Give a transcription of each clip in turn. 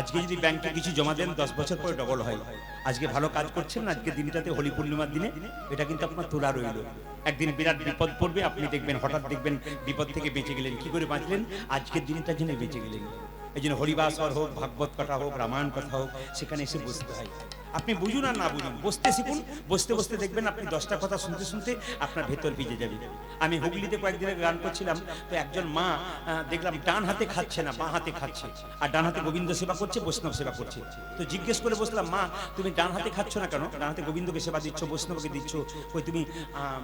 আজকে যদি ব্যাংকে কিছু জমা দেন 10 বছর পরে ডবল হয়। আজকে ভালো কাজ করছেন না, আজকে দিনটাতে হোলি পূর্ণিমার দিনে এটা কিন্তু আপনার তোলা রইল। একদিন বিরাট বিপদ পড়বে, আপনি দেখবেন হঠাৎ দেখবেন বিপদ থেকে বেঁচে গেলেন। কি করে বাঁচলেন? আজকের দিনটার জন্য বেঁচে গেলেন। এই জন্য হরিবাসর হোক, ভাগবত কথা হোক, রামায়ণ কথা হোক, সেখানে এসে বসতে হয়। আপনি বুঝুন আর না বুঝুন, বসতে শিখুন। বসতে বসতে দেখবেন আপনি 10টা কথা শুনতে শুনতে আপনার ভেতর ভিজে যাবে। আমি হুগলিতে কয়েকদিন গান করছিলাম, তো একজন মা দেখলাম ডান হাতে খাচ্ছে না, বাঁ হাতে খাচ্ছে, আর ডান হাতে গোবিন্দ সেবা করছে, বৈষ্ণব সেবা করছে। তো জিজ্ঞেস করে বসলাম, মা তুমি ডান হাতে খাচ্ছ না কেন? ডান হাতে গোবিন্দকে সেবা দিচ্ছ, বৈষ্ণবকে দিচ্ছ, ওই তুমি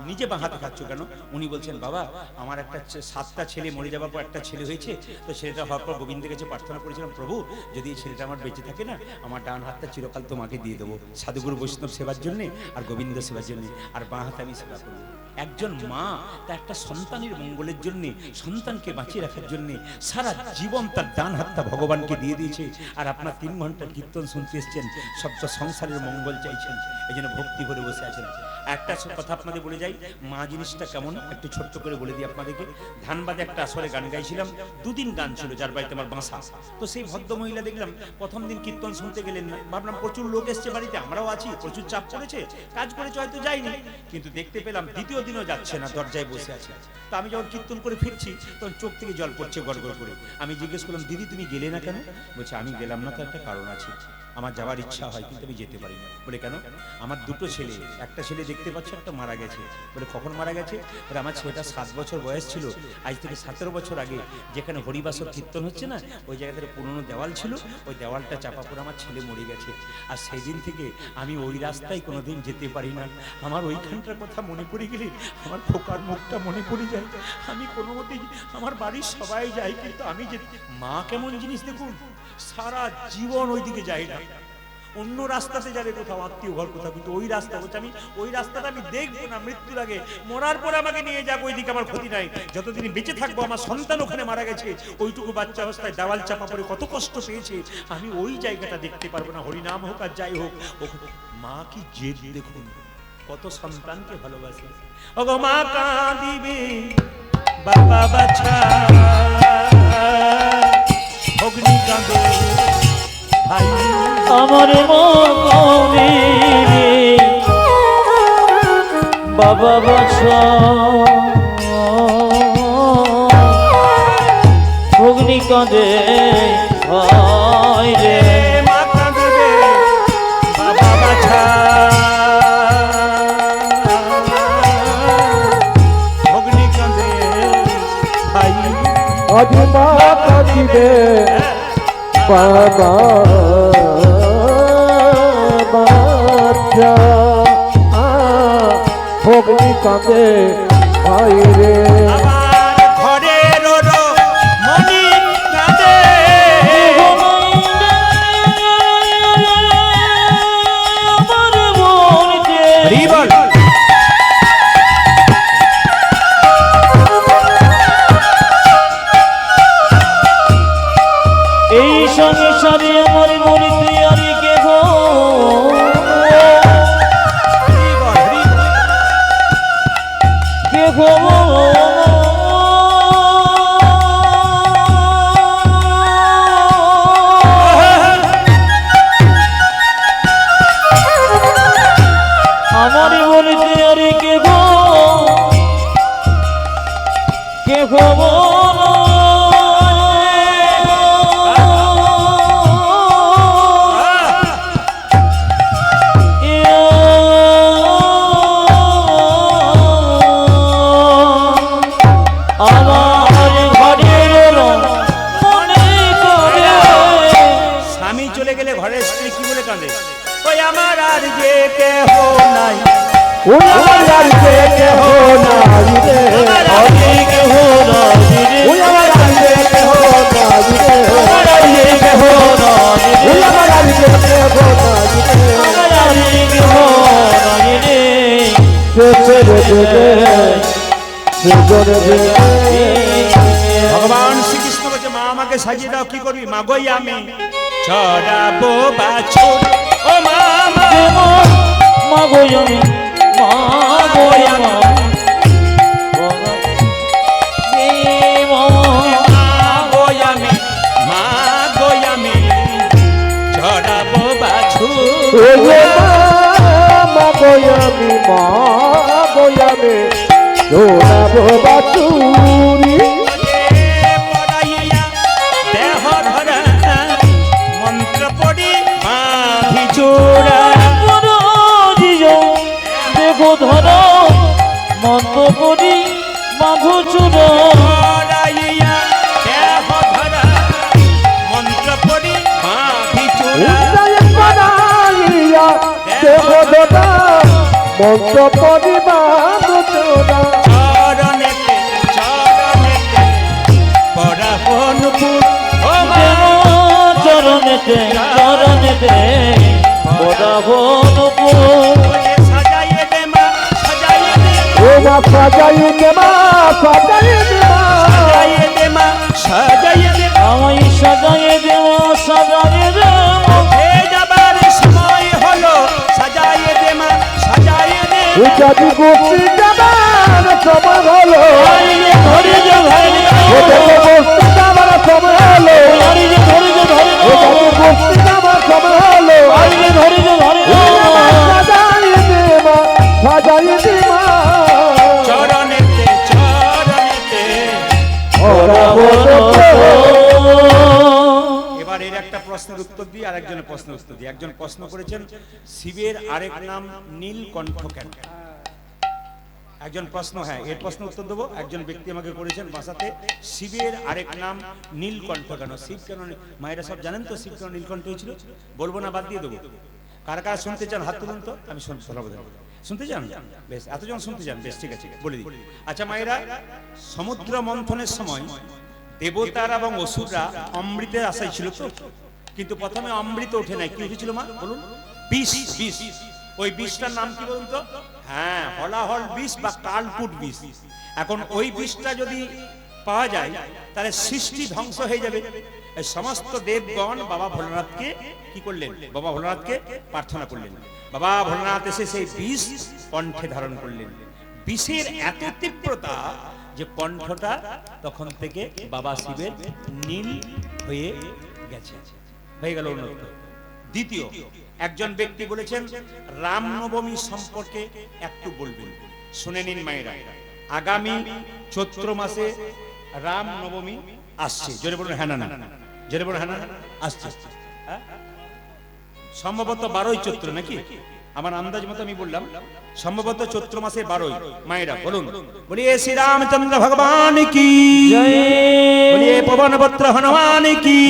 নিজে বাঁ হাতে খাচ্ছ কেন? উনি বলছেন, বাবা আমার একটা 7টা ছেলে মরে যাওয়ার পর একটা ছেলে হয়েছে, তো ছেলেটা হওয়ার পর গোবিন্দের কাছে প্রার্থনা করেছিলাম, প্রভু যদি এই ছেলেটা আমার বেঁচে থাকে না, আমার ডান হাতটা চিরকাল তোমাকে দিয়ে দেবো, সাধুগুরু বৈষ্ণব সেবার জন্য আর গোবিন্দ সেবার জন্য, আর বাঁ হাতে আমি সেবা করবো। একজন মা তার একটা সন্তানের মঙ্গলের জন্য, সন্তানকে বাঁচিয়ে রাখার জন্য সারা জীবন তার ডান হাতটা ভগবানকে দিয়ে দিয়েছে। আর আপনার 3 ঘন্টার কীর্তন শুনতে এসছেন, সব সংসারের মঙ্গল চাইছেন, এই জন্য ভক্তি ভরে বসে আছেন। একটা কথা আপনাদের বলে যাই, মা জিনিসটা কেমন একটু ছোট্ট করে বলে দিই আপনাদেরকে। ধানবাদে একটা আসরে গান গাইছিলাম, 2 দিন গান ছিল, যার বাড়িতে আমার বাসা। তো সেই ভদ্র মহিলা দেখলাম প্রথম দিন কীর্তন শুনতে গেলেন না, ভাবলাম প্রচুর লোক এসছে বাড়িতে, আমরাও আছি, প্রচুর চাপ করেছে, কাজ করেছে, হয়তো যাইনি। কিন্তু দেখতে পেলাম দ্বিতীয় দিনও যাচ্ছে না, দরজায় বসে আছে। তো আমি যখন কীর্তন করে ফিরছি, তখন চোখ থেকে জল পড়ছে গড় গড় করে। আমি জিজ্ঞেস করলাম, দিদি তুমি গেলে না কেন? বলছে, আমি গেলাম না তো একটা কারণ আছে, আমার যাওয়ার ইচ্ছা হয় কিন্তু আমি যেতে পারি না। বলে, কেন? আমার 2টো ছেলে, একটা ছেলে দেখতে পাচ্ছ, একটা মারা গেছে। বলে, কখন মারা গেছে? বলে, আমার ছেলেটা 7 বছর বয়স ছিল, আজ থেকে 17 বছর আগে যেখানে হরিবাসর কীর্তন হচ্ছে না, ওই জায়গাতে পুরনো দেওয়াল ছিল, ওই দেওয়ালটা চাপা পড়ে আমার ছেলে মরে গেছে। আর সেই দিন থেকে আমি ওই রাস্তায় কোনোদিন যেতে পারি না। আমার ওইখানটার কথা মনে পড়ে গেলে আমার খোকার মুখটা মনে পড়ে যায়। আমি কোনো মতেই, আমার বাড়ির সবাই যায় কিন্তু আমি যে, মা কেমন জিনিস দেখুন, সারা জীবন ওই দিকে যাই না, অন্য রাস্তাতে যাবে কোথাও, আত্মীয় ঘর কোথাও, কিন্তু ওই রাস্তা বলছে আমি ওই রাস্তাটা আমি দেখবো না। মৃত্যুর আগে, মরার পরে আমাকে নিয়ে যাবো, ওই দিকে আমার ক্ষতি নাই। যতদিন বেঁচে থাকবো, আমার সন্তান ওখানে মারা গেছে, ওইটুকু বাচ্চা অবস্থায় দেওয়াল চাপা পড়ে কত কষ্ট পেয়েছে, আমি ওই জায়গাটা দেখতে পারবো না। হরিনাম হোক আর যাই হোক, মা কি জেদ দেখুন, কত সন্তানকে ভালোবাসে। ওগো মা কাঁদিবে বাবা বাছা, অগ্নি কাঁদে ভাই আমার মনে বাবা বাছা, অগ্নি কাঁদে ভাই রে, মা কাঁদবে বাবা বাছা, অগ্নি কাঁদে ভাই। আজ মা কাঁদিবে বাবা বাচ্চা, অগ্নি কাঁদে ভাই রে। আমার ঘরের মনি কাঁদে, আমার মনে হরিবল। এই সংসারে আমার মরিতে আর কে গো, কে গো আমার মরিতে আর কে গো, কে গো চলে গেলে ঘরের স্ত্রী কি বলে কাঁদে? ওই আমার আর যে কেহ নাই, ওই আমার আর যে কেহ নাই রে, আমার আর যে কেহ নাই রে, ওই আমার আর যে কেহ নাই রে, আমার আর যে কেহ নাই রে, ওই আমার আর যে কেহ নাই রে, আমার আর যে কেহ নাই রে। ভগবান শ্রীকৃষ্ণ বলছে, মা আমাকে সাজিয়ে দাও, কি করবি? মা গই আমি চড়াবো বাছুর, ও মা মা গো আমি, মা গো আমি, মা গো আমি, মা গো আমি ওরে মা বয়ামি মা বয়ামে দৌড়াবো বাছুরি পড়াইয়া দেহ ধরা মন্ত্র পড়ি বাঁধি চূড়া দেখো ধর মন্ত্র করি মাঘু চূড় পড়াইয়া দেহ ধরা মন্ত্র পড়ি বাঁধি চূড়া পাড়াইয়া দেবদা মন্ত্র পরিবার চোরা চরণেতে চরণেতে পরাপনপুর ও মা চরণেতে চরণেতে বরাবর সাজাইয়ে দে মা সাজাইয়ে দে ও মা সাজাই দে মা সাজাই দে মা সাজাইয়ে দে মা সাজাইয়ে দে আমায় সাজায়ে দেওয়া সাজায়ে দেওয়া এ যাবার সময় হলো সাজাইয়ে দে মা সাজাইয়ে দে যদি গোপী যাবার সময় হলো ধরে যে ভাই গোপী যাবার সময় হলো ধরে যে ধরে যে ধরে যদি গোপী যাবার সময় হলো ধরে যে ধরে সাজাই দে মা সাজাই দে মা চরণেতে চরণেতে ওরা বলো এবার এর একটা প্রশ্নের উত্তর দিই আর একজনের প্রশ্নের উত্তর দিই একজন প্রশ্ন করেছেন শিবের আরেক নাম নীলকণ্ঠ কেন একজন প্রশ্ন হ্যাঁ এর প্রশ্ন উত্তর দেবো একজন ব্যক্তি আমাকে করেছেন ভাষাতে শিবের আরেক নাম নীলকণ্ঠ কেন শিব কেন মায়েরা সব জানেন তো শিব কেন নীলকণ্ঠ হয়েছিল বলবো না বাদ দিয়ে দেবো কারা কারা শুনতে চান হাত তুলুন তো আমি শুনতে চান বেশ এতজন শুনতে চান বেশ ঠিক আছে বলে দিই আচ্ছা মায়েরা সমুদ্র মন্থনের সময় দেবতারা এবং অসুররা অমৃতের আশায় ছিল তো কিন্তু প্রথমে অমৃত ওঠে নাই কি উঠেছিল মা বলুন বিষ বিষ ওই বিষটার নাম কি বলুন তো হ্যাঁ হলাহল বিষ বা কালকুট বিষ এখন ওই বিষটা যদি পাওয়া যায় তাহলে সৃষ্টি ধ্বংস হয়ে যাবে এই সমস্ত দেবগণ বাবা ভোলানাথকে কি করলেন বাবা ভোলানাথকে প্রার্থনা করলেন বাবা ভোলানাথ এসে সেই বিষ কণ্ঠে ধারণ করলেন বিষের এত তীব্রতা যে কণ্ঠটা তখন থেকে বাবা শিবের নীল হয়ে গেছে হয়ে গেল উন্নত দ্বিতীয় একজন ব্যক্তি বলেছেন রামনবমী সম্পর্কে একটু বলবেন শুনে নিন মায়েরা আগামী চৈত্র মাসে রামনবমী আসছে জোরে বলুন হ্যাঁ না জোরে বলুন হ্যাঁ না আসছে হ্যাঁ? সম্ভবত 12ই চৈত্র নাকি আমার আন্দাজ মতো আমি বললাম সম্ভবত চৈত্র মাসে 12ই মায়েরা বলুন বলিয়ে শ্রী রামচন্দ্র ভগবান কি বলিয়ে পবনপুত্র হনুমান কি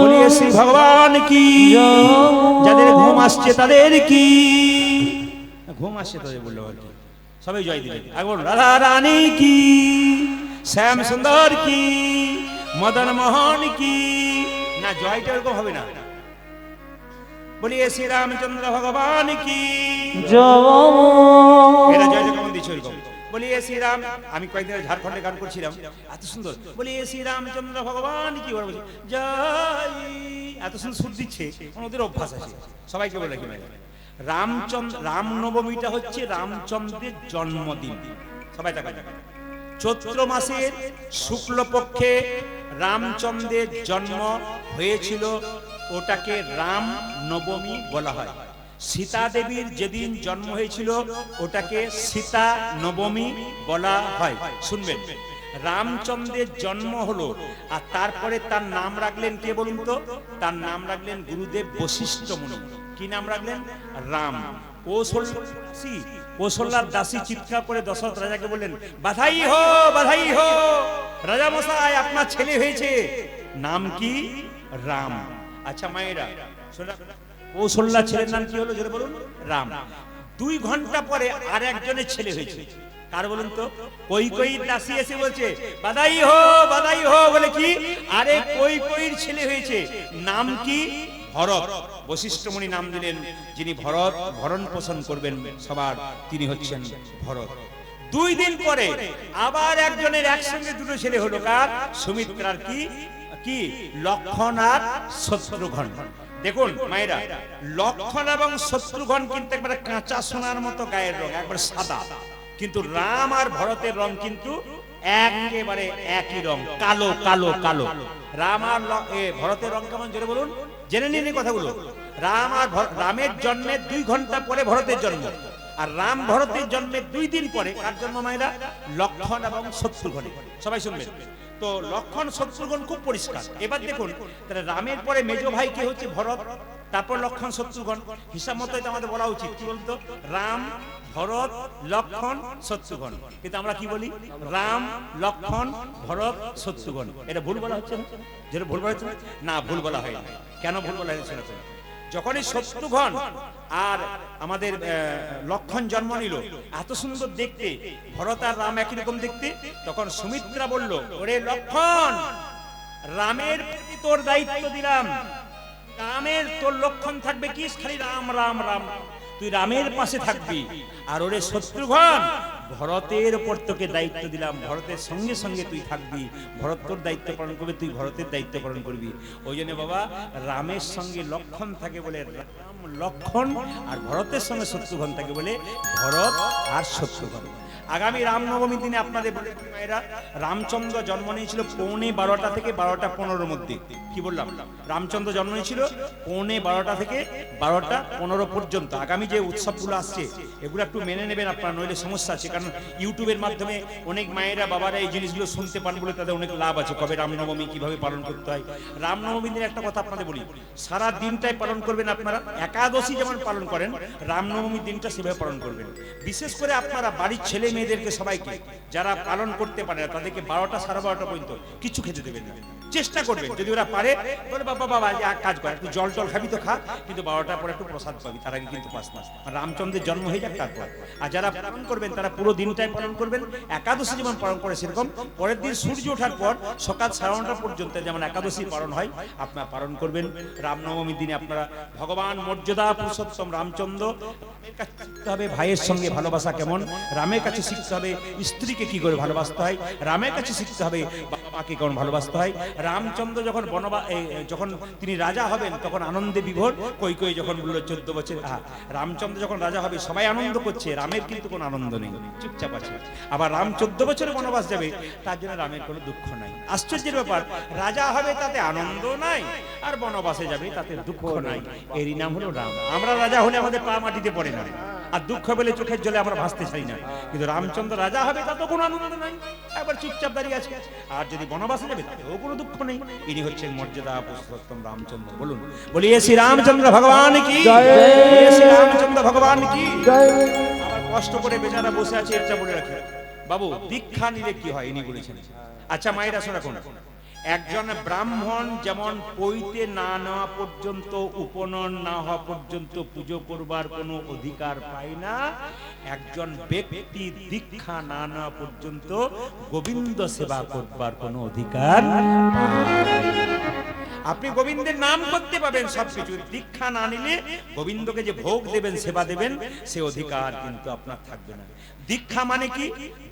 বলিয়ে শ্রী ভগবান কি যাদের ঘুম আসছে তাদের কি ঘুম আসছে তাদের বললো আর কি সবাই জয় দিলেন আগে বলুন রাধা রানী কি শ্যাম সুন্দর কি মদন মোহন কি না জয়টা এরকম হবে না বলিয়ে শ্রী রামচন্দ্র ভগবান কি এটা জয় কেমন দিচ্ছে ওইরকম বলিয়ে শ্রী রাম আমি কয়েকদিন ঝাড়খণ্ডে গান করছিলাম এত সুন্দর বলিয়ে শ্রী রামচন্দ্র ভগবান কি ওরা বলছে জয় এত সুন্দর সুর দিচ্ছে ওদের অভ্যাস আছে সবাইকে বলে রাখি রামনবমীটা হচ্ছে রামচন্দ্রের জন্মদিন সবাই টাকা চৈত্র মাসের শুক্লপক্ষে রামচন্দ্রের জন্ম হয়েছিল ওটাকে রাম নবমী বলা হয় সীতা দেবীর যেদিন জন্ম হয়েছিল ওটাকে সীতা নবমী বলা হয় শুনবেন রামচন্দ্রের জন্ম হলো আর তারপরে তার নাম রাখলেন কে বলুন তো তার নাম রাখলেন গুরুদেব বশিষ্ঠ মুনি কি নাম রাখলেন রাম কৌশল্যার দাসী চিৎকার করে দশরথ রাজাকে বললেন বাধাই হো রাজা মশাই আপনার ছেলে হয়েছে নাম কি রাম আচ্ছা মায়েরা কৌশল্যার ছেলের নাম কি হলো জোরে বলুন রাম 2 ঘন্টা পরে আর একজনের ছেলে হয়েছে কার বলুন তো কই দাসী এসে বলছে বাধাই হো বলে কি আরে কইর ছেলে হয়েছে নাম কি ভরত বশিষ্ঠ মুনি নাম দিলেন যিনি ভরণ পোষণ করবেন সবার তিনি হচ্ছেন ভরত 2 দিন পরে আবার একজনের একসঙ্গে 2 ছেলে হলো কার সুমিত্রার কি লক্ষণ আর শত্রুঘ্ন দেখুন মায়েরা লক্ষণ এবং শত্রুঘ্ন কিন্তু একবারে কাঁচা সোনার মতো গায়ের রং একবার সাদা কিন্তু রাম আর ভরতের রং কিন্তু একেবারে একই রং, কালো কালো কালো। রাম আর ভরতের রং কেমন জোরে বলুন, জেনে নিন এই কথাগুলো। রামের জন্মের 2 ঘন্টা পরে ভরতের জন্ম, আর রাম ভরতের জন্মের 2 দিন পরে কার জন্ম মায়েরা? লক্ষণ এবং শত্রুঘ্ন। সবাই শুনবেন তো, লক্ষণ শত্রুঘ্ন খুব পরিষ্কার। এবার দেখুন, তাহলে রামের পরে মেজ ভাই কে হচ্ছে? ভরত, তারপর লক্ষণ শত্রুঘ্ন। হিসাব মতো এটা আমাদের বলা উচিত, কি বলতো? রাম, ভরত, লক্ষণ, শত্রুঘ্ন। কিন্তু আমরা কি বলি? রাম, লক্ষণ, ভরত, শত্রুঘ্ন। এটা ভুল বলা হচ্ছে না? যেটা ভুল বলা হচ্ছে না, ভুল বলা হয় না। কেন ভুল বলা হচ্ছে না? যখনই শত্রুঘ্ন আর আমাদের লক্ষণ জন্ম নিল, এত সুন্দর দেখতে, ভরত আর রাম একই রকম দেখতে, তখন সুমিত্রা বলল, ওরে লক্ষণ, রামের প্রতি তোর দায়িত্ব দিলাম। রামের তোর লক্ষণ থাকবে কি? খালি রাম রাম রাম, তুই রামের পাশে থাকবি। আর ওরে শত্রুঘ্ন, ভরতের উপর তোকে দায়িত্ব দিলাম, ভরতের সঙ্গে সঙ্গে তুই থাকবি। ভরত তোর দায়িত্ব পালন করবে, তুই ভরতের দায়িত্ব পালন করবি। ওই জন্য বাবা, রামের সঙ্গে লক্ষণ থাকে বলে রাম লক্ষণ, আর ভরতের সঙ্গে শত্রুঘ্ন থাকে বলে ভরত আর শত্রুঘ্ন। আগামী রামনবমীর দিনে আপনাদের মায়েরা, রামচন্দ্র জন্ম নিয়েছিল 12:15 থেকে 12:15 মধ্যে। কি বললাম? রামচন্দ্র জন্ম নিয়েছিল 12:15 থেকে 12:15 পর্যন্ত। আগামী যে উৎসবগুলো আসছে, এগুলো একটু মেনে নেবেন আপনারা, নইলে সমস্যা আছে। কারণ ইউটিউবের মাধ্যমে অনেক মায়েরা বাবারা এই জিনিসগুলো শুনতে পান বলে তাদের অনেক লাভ আছে। কবে রামনবমী, কিভাবে পালন করতে হয়। রামনবমীর দিনে একটা কথা আপনাদের বলি, সারা দিনটাই পালন করবেন আপনারা। একাদশী যেমন পালন করেন, রামনবমীর দিনটা সেভাবে পালন করবেন। বিশেষ করে আপনারা বাড়ির ছেলে মেয়েদেরকে, সবাইকে, যারা পালন করতে পারে না, তাদেরকে 12টা সাড়ে 12টা পর্যন্ত কিছু খেতে দেবেন না। চেষ্টা করবেন, যদি ওরা পারে বলে বাবা বাবা এক কাজ করে, একটু জল টল খাবি তো খা, কিন্তু 12টার পরে একটু প্রসাদ পাবি, তার আগে কিন্তু পাস না। রামচন্দ্রের জন্ম হয়ে যাক তারপর। আর যারা পালন করবেন তারা পুরো দিনটাই পালন করবেন। একাদশী যেমন পালন করে সেরকম পরের দিন সূর্য ওঠার পর সকাল 9:30 পর্যন্ত যেমন একাদশী পালন হয়, আপনারা পালন করবেন। রামনবমীর দিনে আপনারা ভগবান মর্যাদা পুরুষোত্তম রামচন্দ্র শিখতে হবে ভাইয়ের সঙ্গে ভালোবাসা কেমন, রামের কাছে শিখতে হবে স্ত্রীকে কি করে ভালোবাসতে হয়, রামের কাছে শিখতে হবে বাবাকে কেমন ভালোবাসতে হয়। রামচন্দ্র যখন যখন তিনি রাজা হবেন তখন আনন্দে বিভোর। কই যখন বলল 14 বছর, রামচন্দ্র যখন রাজা হবে সবাই আনন্দ করছে, রামের কিন্তু কোনো আনন্দ নেই, চুপচাপ আছে। আবার রাম 14 বছরে বনবাস যাবে, তার জন্য রামের কোনো দুঃখ নাই। আশ্চর্যের ব্যাপার, রাজা হবে তাতে আনন্দ নাই, আর বনবাসে যাবে তাতে দুঃখ নাই। এরই নাম হলো রাম। আমরা রাজা হলে আমাদের পা মাটিতে পড়ে না, আর দুঃখ পেলে চোখের জলে আমরা ভাসতে চাই না। কিন্তু রামচন্দ্র রাজা হবে তাতে কোনো আনন্দ নাই, একবার চুপচাপ দাঁড়িয়ে আছে। আর যদি বনবাসে যাবে তাতেও কোনো দুঃখ নেই। ইনি হচ্ছেন মর্যাদা পুরুষোত্তম রামচন্দ্র। বলুন, বলিয়ে শ্রী রামচন্দ্র ভগবান কি, বলিয়ে শ্রী রামচন্দ্র ভগবান কি। আবার কষ্ট করে বেচারা বসে আছে, এটা বলে রাখি বাবু, দীক্ষা নিলে কি হয় ইনি বলেছেন। আচ্ছা মায়েরা শোনা, একজন ব্রাহ্মণ যেমন পৈতে না নেওয়া পর্যন্ত, উপনয়ন না হওয়া পর্যন্ত পুজো করবার কোনো অধিকার পায় না, একজন ব্যক্তি দীক্ষা না নেওয়া পর্যন্ত গোবিন্দ সেবা করবার কোনো অধিকার পায়। আপনি গোবিন্দের নাম করতে পাবেন সবকিছু, দীক্ষা না নিলে গোবিন্দকে যে ভোগ দেবেন, সেবা দেবেন, সে অধিকার কিন্তু আপনার থাকবে না। দীক্ষা মানে কি?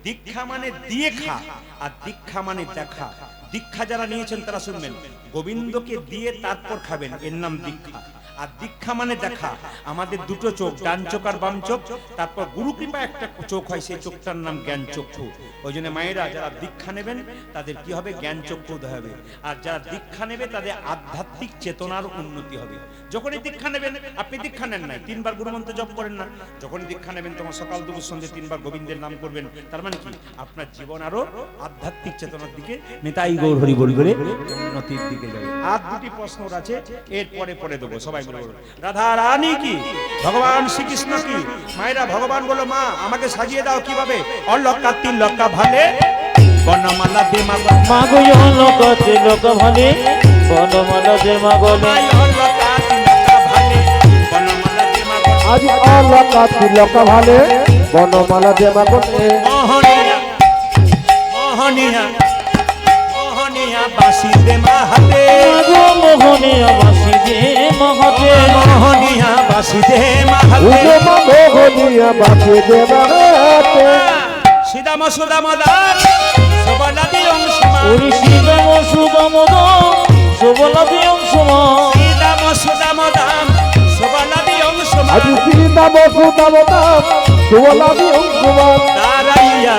দীক্ষা মানে দিয়ে খা, আর দীক্ষা মানে দেখা। দীক্ষা যারা নিয়েছেন তারা শুনবেন, গোবিন্দকে দিয়ে তারপর খাবেন, এর নাম দীক্ষা। আর দীক্ষা মানে দেখা। আমাদের দুটো চোখ, ডান চোখ আর বাম চোখ, তারপর গুরু কৃপা একটা চোখ হয়, সেই চোখটার নাম জ্ঞান চক্ষু। ওই জন্য মায়েরা যারা দীক্ষা নেবেন তাদের কি হবে? জ্ঞান চক্ষু উদয় হবে। আর যারা দীক্ষা নেবে তাদের আধ্যাত্মিক চেতনার উন্নতি হবে। যখনই দীক্ষা নেবেন, আপনি দীক্ষা নেন নাই, 3 বার গুরুমন্ত্র জপ করেন না, যখনই দীক্ষা নেবেন তোমার সকাল দুপুর সন্ধ্যে 3 বার গোবিন্দের নাম করবেন, তার মানে কি? আপনার জীবন আরো আধ্যাত্মিক চেতনার দিকে, নিতাই গৌর হরি বল করে উন্নতির দিকে যাবে। আর দুটি প্রশ্ন আছে, এরপরে পরে দেবো। সবাই বলে রাধা রানী কি, ভগবান শ্রীকৃষ্ণ কি। মায়েরা, ভগবান বলো মা আমাকে সাজিয়ে দাও কিভাবে? অলকা 3 লক্কা ভালে বনমালা দে মাগো, মাগো অলকা 3 লক্কা ভালে বনমালা দে মাগো, অলকা 3 লক্কা ভালে বনমালা দে মাগো, আজ অলকা 3 লক্কা ভালে বনমালা দে মাগো। মোহনিয়া মোহনিয়া মোহনিয়া বাসি দে মাহাতে, মাগো মোহনিয়া বাসি দে মাহাতে, মোহনিয়া বাসি দে মাহাতে, মোহনিয়া বাসি দে মাহাতে। সীতাম সুদাম দান সবলাদি অংশমা, ওরে সীতাম সুদাম দান সবলাদি অংশমা, সীতাম সুদাম দান সবলাদি অংশমা, আজ সীতাম সুদাম দান সবলাদি অংশমা। দাঁড়াইয়া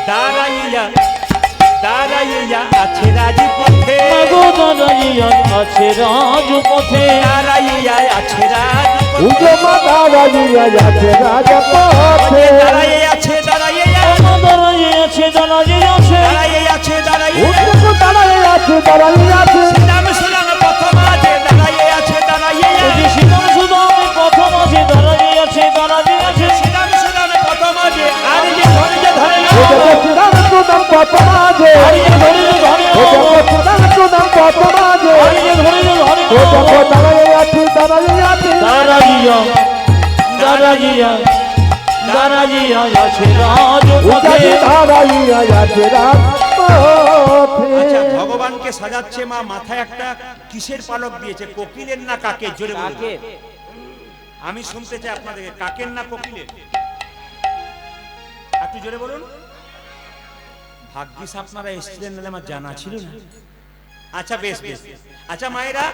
দাঁড়াইয়া দাঁড়াইয়া দাঁড়াইয়া আছে রাজপথে, মাগো দাঁড়াইয়া আছে রাজপথে, দাঁড়াইয়া আছে রাজপথে, উজো মা দাঁড়াইয়া আছে রাজপথে, দাঁড়াইয়া আছে দাঁড়াইয়া মা দাঁড়াইয়া আছে দাঁড়াইয়া আছে, দাঁড়াইয়া আছে দাঁড়াইয়া উজো দাঁড়াইয়া আছে দাঁড়াইয়া আছে, শ্রীরাম সুরাম প্রথম আছে দাঁড়াইয়া আছে দাঁড়াইয়া, ওই শ্রীরাম সুদামে প্রথম আছে দাঁড়াইয়া আছে দাঁড়াইয়া আছে, শ্রীরাম সুরাম প্রথম আছে আর যে ধৈর্য ধরে না, ও জগৎ সুদাম কত মাঝে, আর যে ধৈর্য ধরে ও জগৎ সুদাম কত মাঝে, আর যে ধৈর্য ধরে ও জগৎ দাঁড়াইয়া আছে দাঁড়াইয়া আছে, দাঁড়াইয়া দাঁড়াইয়া দাঁড়াইয়া আছে রাজপথে। উজো দাঁড়াইয়া আছে রাজপথে। আচ্ছা ভগবানকে সাজাচ্ছে মা, মাথায় একটা কিসের পালক দিয়েছে, কোকিলের না কাকের? জোরে বলুন। আমি শুনতে চাই আপনাদের, কাকের না কোকিলের? একটু জোরে বলুন। ভাগ্যিস আপনারা এসেছিলেন, নাহলে আমার জানা ছিল না। আচ্ছা বেশ বেশ। আচ্ছা মায়েরা,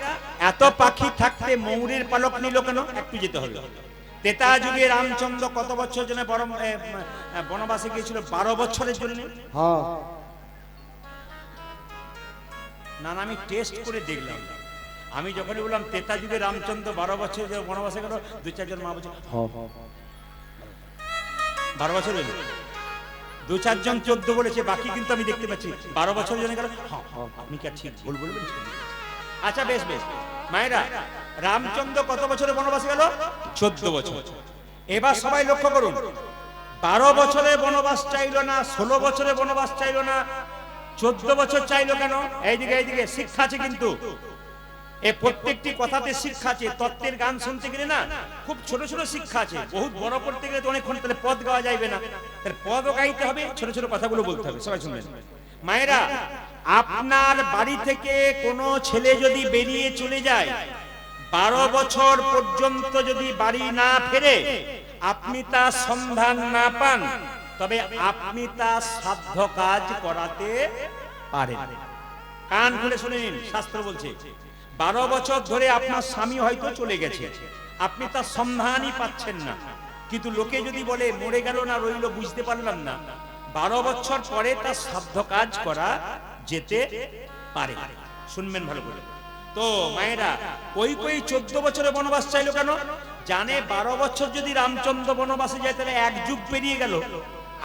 এত পাখি থাকতে ময়ূরের পালক নিল কেন? একটু যেতে হলো। ত্রেতা যুগে রামচন্দ্র কত বছর জন্য বনবাসে গিয়েছিল? 12 বছরের জন্য। হ্যাঁ না না, আমি টেস্ট করে দেখলাম। আমি যখনই বললাম ত্রেতা যুগে রামচন্দ্র 12 বছর যে বনবাসে গেল, 2-4 জন মা বলছে 12 বছর হইল। 2-4 জন 14 বলেছে, বাকি কিন্তু আমি দেখতে পাচ্ছি 12 বছর জন্য গেল। আপনি কি আর ঠিক ভুল বলবেন? আচ্ছা বেশ বেশ। মায়েরা, রামচন্দ্র কত বছরে বনবাসে গেল? 14 বছর। এবার সবাই লক্ষ্য করুন, 12 বছরে বনবাস চাইলো না, 16 বছরে বনবাস চাইলো না, 14 বছর চাইলো কেন? এইদিকে এইদিকে শিক্ষা আছে কিন্তু, এই প্রত্যেকটি কথাতে শিক্ষা আছে। তত্ত্বের গান শুনতে গেলে না খুব ছোট ছোট শিক্ষা আছে, বহুত বড় পড়তে গেলে তো অনেকক্ষণ, তাহলে পদ গাওয়া যাবে না, তাহলে পদও গাইতে হবে, ছোট ছোট কথাগুলো বলতে হবে। সবাই শুনবেন। মায়েরা, আপনার বাড়ি থেকে কোনো ছেলে যদি বেরিয়ে চলে যায়, 12 বছর পর্যন্ত যদি বাড়ি না ফেরে, আপনি তার সন্ধান না পান, তবে আপনি তার সাধ্য কাজ করাতে পারেন। কান খুলে শুনে নিন, শাস্ত্র বলছে 12 বছর ধরে আপনার স্বামী হয়তো চলে গেছে, আপনি তার সন্ধানই পাচ্ছেন না, কিন্তু লোকে যদি বলে মরে গেল না রইল বুঝতে পারলাম না, 12 বছর পরে তার সাধ্য কাজ করা যেতে পারে। শুনবেন ভালো করে। তো মায়েরা, কই 14 বছরে বনবাস চাইলো কেন? জানে 12 বছর যদি রামচন্দ্র বনবাসে যায়, তাহলে 1 যুগ পেরিয়ে গেল,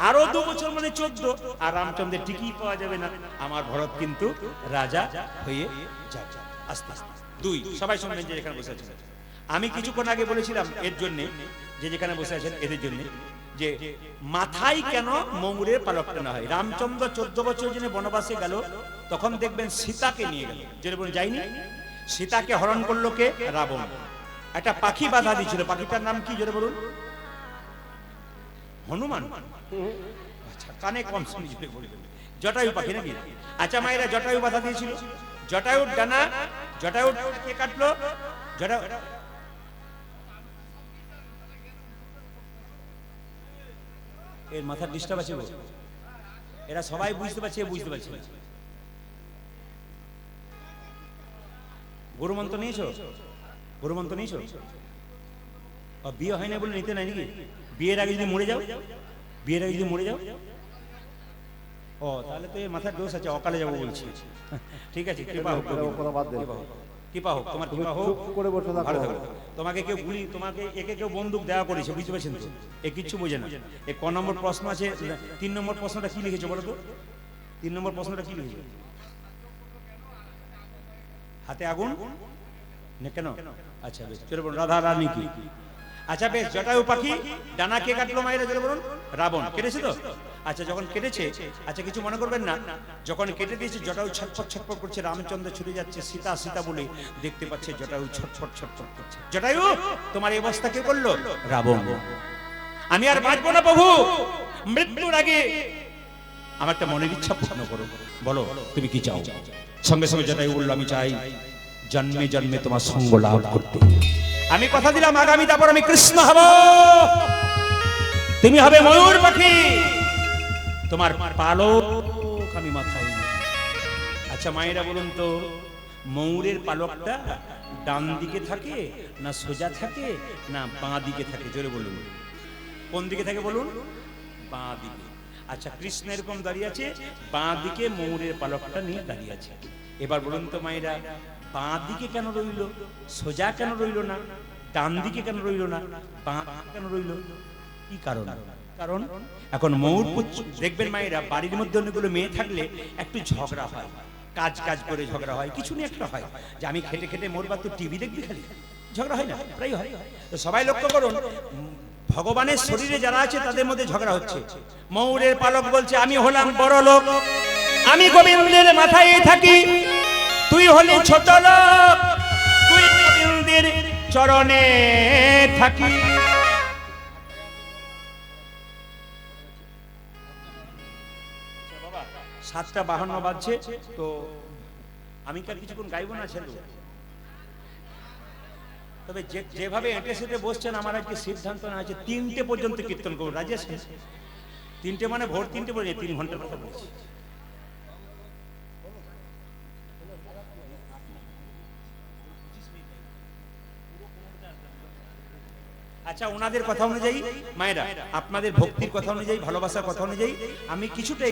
আরো 2 বছর মানে 14, আর রামচন্দ্রের টিকিই পাওয়া যাবে না, আমার ভরত কিন্তু রাজা হয়ে যাবে। আস্তে আস্তে 2। সবাই শুনবেন যে যেখানে বসে আছেন। আমি কিছুক্ষণ আগে বলেছিলাম এর জন্য, যে যেখানে বসে আছেন এদের জন্য, যে মাথায় কেন ময়ূরের পালক টানা হয়। রামচন্দ্র 14 বছর জন্য বনবাসে গেল, তখন দেখবেন সীতাকে নিয়ে গেল। যেটা বলুন যায়নি? সীতাকে হরণ করলো কে? রাবণ। একটা পাখি বাধা দিয়েছিল, পাখিটার নাম কি? জোরে বলুন। হনুমান? আচ্ছা, কানে কম শুনি, জোরে বলবেন। জটায়ু পাখি নাকি? আচ্ছা মায়েরা, জটায়ু বাধা দিয়েছিল। জটায়ুর ডানা, জটায়ুর কে কাটলো? জটায়ু। এর মাথার ডিস্টার্ব আছে, এরা সবাই বুঝতে পারছে, বুঝতে পারছে। গরু মন্ত্র নিয়েছো? গরু মন্ত্র নিয়েছো? বিয়ে হয় না বলে নিতে নাই নাকি? বিয়ের আগে যদি মরে যাও, বিয়ের আগে যদি মরে যাও, ও তাহলে তো এর মাথার দোষ আছে, অকালে যাবো বলছি। ঠিক আছে, কৃপা হোক, কৃপা হোক, তোমার কৃপা হোক, ভালো থাকো। তোমাকে কেউ গুলি, তোমাকে একে কেউ বন্দুক দেওয়া করেছে, বুঝতে পারছেন তো? এ কিচ্ছু বোঝে না। এ ক নম্বর প্রশ্ন আছে? 3 নম্বর প্রশ্নটা কি লিখেছো বলো তো? 3 নম্বর প্রশ্নটা কি লিখেছো? হাতে আগুন কেন? আচ্ছা বেশ, চলে বলুন। রাধা রানী কি? আচ্ছা বেশ। জটায়ু পাখি ডানা কে কাটলো মায়েরা? জোরে বলুন। রাবণ। কেটেছে তো? আচ্ছা যখন কেটেছে, আচ্ছা কিছু মনে করবেন না, যখন কেটে দিয়েছে জটায়ু ছটফট ছটফট করছে, রামচন্দ্র ছুটে যাচ্ছে, সীতা সীতা বলে দেখতে পাচ্ছে জটায়ু ছটফট ছটফট করছে। জটায়ু, তোমার এই অবস্থা কে করলো? রাবণ। আমি আর বাঁচবো না প্রভু, মৃত্যুর আগে আমার একটা মনের ইচ্ছা পূর্ণ করো, বলো তুমি কি চাও? সঙ্গে সঙ্গে জটায়ু বললো, আমি চাই জন্মে জন্মে তোমার সঙ্গ লাভ করতে। আমি কথা দিলাম আগামী তারপর আমি কৃষ্ণ হব, তুমি হবে ময়ূর পাখি, তোমার পালক আমি মাথায়। আচ্ছা মায়েরা বলুন তো, ময়ূরের পালকটা ডান দিকে থাকে না সোজা থাকে না বাঁ দিকে থাকে? জোরে বলুন। কোন দিকে থাকে বলুন? বাঁ দিকে। আচ্ছা, কৃষ্ণ এরকম দাঁড়িয়ে আছে, বাঁ দিকে ময়ূরের পালকটা নিয়ে দাঁড়িয়ে আছে। এবার বলুন তো মায়েরা, বাঁ দিকে কেন রইল, সোজা কেন রইল না, ডান দিকে কেন রইল না, বাঁ কেন রইল? কি কারণ? কারণ এখন ময়ূর দেখবেন মায়েরা, বাড়ির মধ্যে অনেকগুলো মেয়ে থাকলে একটু ঝগড়া হয়, কাজ কাজ করে ঝগড়া হয়, কিছু নিয়ে একটা হয় যে আমি খেটে খেটে মরবা, তো টিভি দেখবি, খালি ঝগড়া হয় না, প্রায় হয়। তো সবাই লক্ষ্য করুন, ভগবানের শরীরে যারা আছে তাদের মধ্যে ঝগড়া হচ্ছে। ময়ূরের পালক বলছে আমি হলাম বড় লোক, আমি গোবিন্দের মাথায় থাকি, তুই হলি ছোট লোক, তুই গোবিন্দের চরণে থাকি। 7:52 বাজছে, তো আমি কার কিছুক্ষণ গাইবো না ছেলে, তবে যেভাবে এঁটে সেটে বসছেন, আমার আজকে সিদ্ধান্ত না আছে 3টে পর্যন্ত কীর্তন করবো। রাজি আছেন? 3টে মানে ভোর 3টে পর্যন্ত, 3 ঘন্টার কথা বলছি। আচ্ছা, ওনাদের কথা অনুযায়ী মায়েরা, আপনাদের ভক্তির কথা অনুযায়ী, ভালোবাসার কথা অনুযায়ী আমি কিছুটা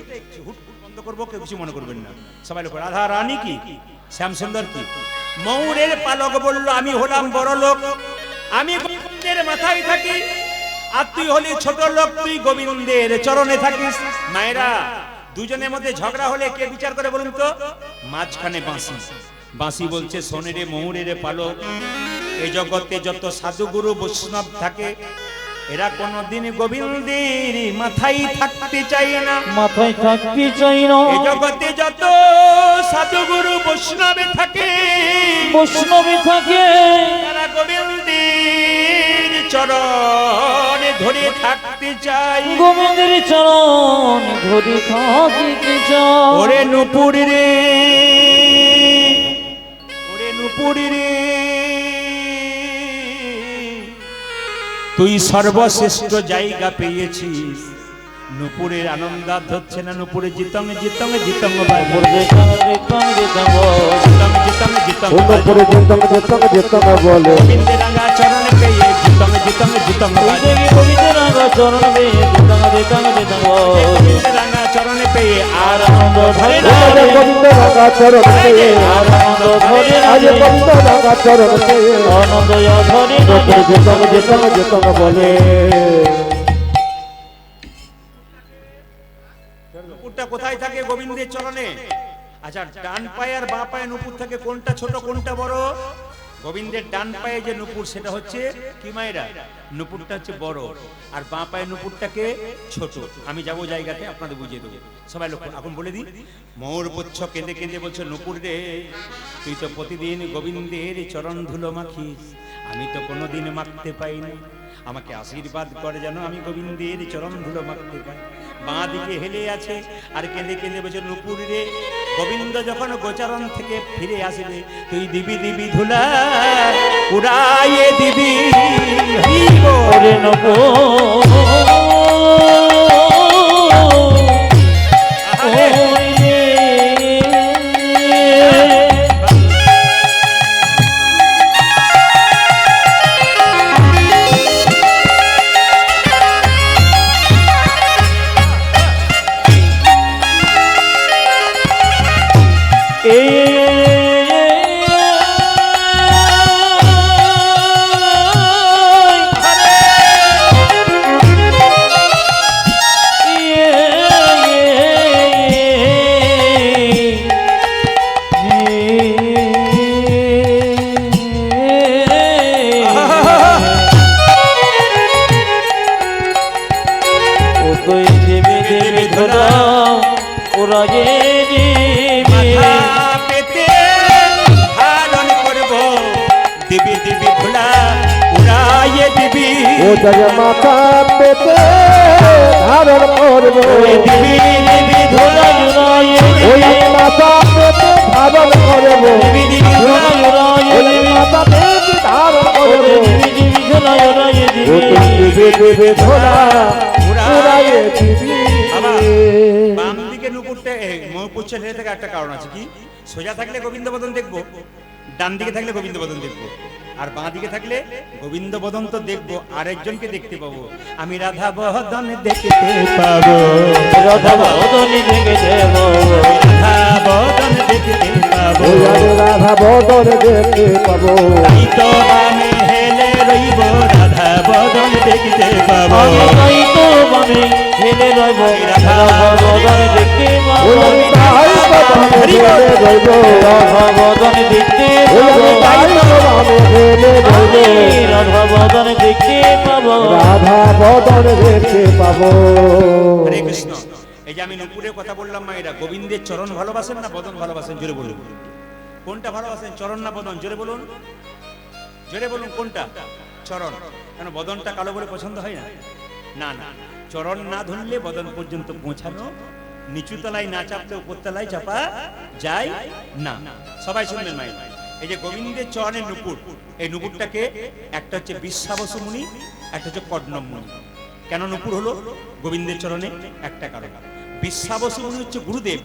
হুট বন্ধ করবো, কেউ কিছু মনে করবেন না। সবাই লোক, রাধা রানী কি, শ্যাম সুন্দর কি। ময়ূরের পালক বলল আমি হলাম বড় লোক, আমি গোবিন্দের মাথায় থাকি, আর তুই হলি ছোট লোক, তুই গোবিন্দের চরণে থাকিস। মায়েরা, দুজনের মধ্যে ঝগড়া হলে কে বিচার করে বলুন তো? মাঝখানে বাঁশি। বাঁশি বলছে শোনে রে ময়ূরের পালক, এই জগতে যত সাধুগুরু বৈষ্ণব থাকে, এরা কোনদিন গোবিন্দের মাথায় থাকতে চায় না, মাথায় থাকতে চাই না। এই জগতে যত সাধুগুরু বৈষ্ণবে থাকে, বৈষ্ণবী থাকে, তারা গোবিন্দের চরণে ধরে থাকতে চায়। গোবিন্দের চরণ ধরে থাকিতে চাই। ওরে নুপুরি রে, ওরে নুপুরি রে, তুই সর্বশ্রেষ্ঠ জায়গা পেয়েছিস। নুপুরের আনন্দাত হচ্ছে না, নুপুরে জিতং জিতং জিতং মোর দেখং দেখং দেখং জিতং জিতং জিতং উপরে যেতম যেতম যেতম বলে গোবিন্দের রাঙা চরণ পেয়ে জিতং জিতং জিতং দেবী গোবিন্দের রাঙা চরণ বে দেখং দেখং দেখং গোবিন্দের রাঙা চরণ পেয়ে আর আনন্দ ধরে আজ গোবিন্দ রাঙা চরণ পেয়ে আনন্দ ধরে আজ গোবিন্দ রাঙা চরণ পেয়ে আনন্দ ধরে উপরে যেতম যেতম যেতম বলে। নুপুরটা কোথায় থাকে? গোবিন্দের চরণে। আচ্ছা, ডান পায়ে আর বাঁ পায়ে নুপুর থাকে, কোনটা ছোট কোনটা বড়? গোবিন্দের ডান পায়ে যে নুপুর সেটা হচ্ছে কি মায়েরা? নুপুরটা হচ্ছে বড়, আর বাঁ পায়ে নুপুরটাকে ছোট। আমি যাবো জায়গাতে, আপনাদের বুঝিয়ে দেবো। সবাই লোক এখন বলে দিই, ময়ূর পুচ্ছ কেঁদে কেঁদে বলছে নুপুর রে, তুই তো প্রতিদিন গোবিন্দের চরণ ধুলো মাখিস, আমি তো কোনোদিন মাখতে পাইনি, আমাকে আশীর্বাদ করে যেন আমি গোবিন্দের চরণ ধুলো মাখতে পাই। বাঁ দিকে হেলে আছে আর কেঁদে কেঁদে বলছে নুপুর রে, গোবিন্দ যখন গোচরণ থেকে ফিরে আসবে, তুই দিবি দিবি ধুলা উড়াইয়ে দিবি। ওরে নবো জয় মাথা পেতে ধারণ করব, দিবি দিবি ধুলা ওই মাথা পেতে ধারণ করব, দিবি দিবি ধুলা ওই মাথা পেতে ধারণ করব, ও তুই দিবে দিবে ধরা উড়াইয়ে দিবি। বাম দিকে নুপুরটা ময়ূরপুচ্ছ থেকে একটা কারণ আছে কি, সোজা থাকলে গোবিন্দ বদন দেখবো, ডান দিকে থাকলে গোবিন্দ বদন দেখবো। আর বাঁ দিকে থাকলে গোবিন্দ বদন তো দেখবো, আরেকজনকে দেখতে পাবো। আমি রাধা বদন দেখতে পাবো, রাধা বদনে দেখে দেব, রাধা বদন দেখতে পাবো, ওই আমি রাধা বদন দেখতে পাবো। তাই তো আমি হেলে রইব, রাধা বদন দেখতে পাবো। আমি তাই তো আমি হেলে রইব, রাধা বদনে দেখতে ওই পাবো, আমি তাই বদন হেলে রইব, রাধা বদনে দেখতে ওই পাবো, আমি তাই বদন হেলে রইব, রাধা বদনে দেখতে পাবো। রাধা বদন দেখতে পাবো। হরে কৃষ্ণ। এই যে আমি নুপুরের কথা বললাম, মায়েরা গোবিন্দের চরণ ভালোবাসেন না বদন ভালোবাসেন? জোরে বলুন, কোনটা ভালোবাসেন, চরণ না বদন? জোরে বলুন, জোরে বলুন কোনটা? চরণ। কেন বদনটা কালো বলে পছন্দ হয় না? না না, চরণ না ধরলে বদন পর্যন্ত পৌঁছানো, নিচু তলায় না চাপতে উপর তলায় চাপা যায় না। সবাই শুনবেন মায়ের, এই যে গোবিন্দের চরণের নুপুর, এই নুপুরটাকে একটা হচ্ছে বিশ্বাবসু মুনি, একটা হচ্ছে কর্ণম মুনি। কেন নুপুর হলো গোবিন্দের চরণে? একটা কারণ, বিশ্বাবসু মুনি হচ্ছে গুরুদেব,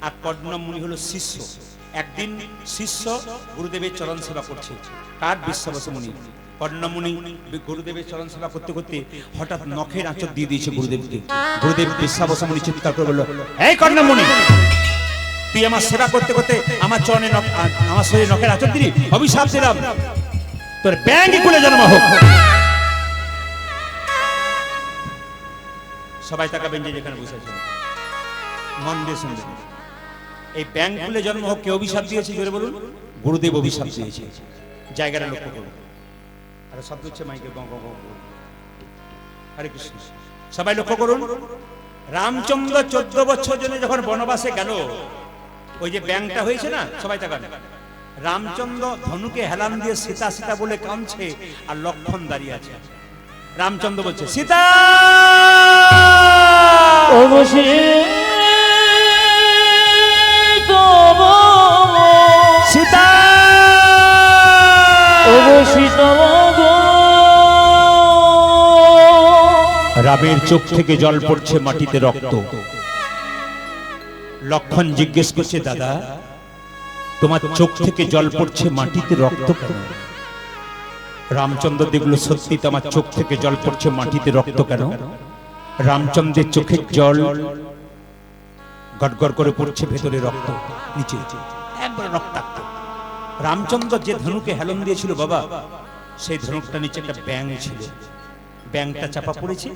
আর কর্ণম মুনি হলো শিষ্য। একদিন শিষ্য গুরুদেবের চরণ সেবা করছে, কার? বিশ্বাবসু মুনি। কর্ণম মুনি গুরুদেবের চরণ সেবা করতে করতে হঠাৎ নখের আঁচড় দিয়ে দিয়েছে গুরুদেবকে। গুরুদেব বিশ্বাবসু মুনি চিৎকার করে বলল, এই কর্ণম মুনি, তুই আমার সেবা করতে করতে আমার চরণে আমার শরীরে নখের আঁচড় দিলি, অভিশাপ দিলাম, তোর ব্যাঙে কুলে জন্ম হোক। সবাই তাকাবেন যে যেখানে বসে আছেন, মন দিয়ে শুনবেন। এই ব্যাঙ কুলে জন্ম হোক কে অভিশাপ দিয়েছে? জোরে বলুন। গুরুদেব অভিশাপ দিয়েছে। জায়গাটা লক্ষ্য করুন। আর শব্দ হচ্ছে মাইকে গ গ গ। হরে কৃষ্ণ। সবাই লক্ষ্য করুন, রামচন্দ্র 14 বছর জন্য যখন বনবাসে গেল, ওই যে ব্যাঙটা হয়েছে না, সবাই তাকান, রামচন্দ্র ধনুকে হেলান দিয়ে সীতা সীতা বলে কাঁদছে, আর লক্ষ্মণ দাঁড়িয়ে আছে। রামচন্দ্র বলছে, সীতা সীতা, রামের চোখ থেকে জল পড়ছে, মাটিতে রক্ত। লক্ষ্মণ জিজ্ঞেস করছে, দাদা তোমার চোখ থেকে জল পড়ছে, মাটিতে রক্ত কেন? রামচন্দ্র দেখলো সত্যি তো আমার চোখ থেকে জল পড়ছে, মাটিতে রক্ত কেন? রামচন্দ্রের চোখের জল গড়গড় করে পড়ছে, ভেতরে রক্ত, নিচে একবার রক্তাক্ত। রামচন্দ্র যে ধনুকে হেলন দিয়েছিল বাবা, সেই ধনুকটা নিচে একটা ব্যাঙ ছিল, ব্যাঙটা চাপা পড়েছে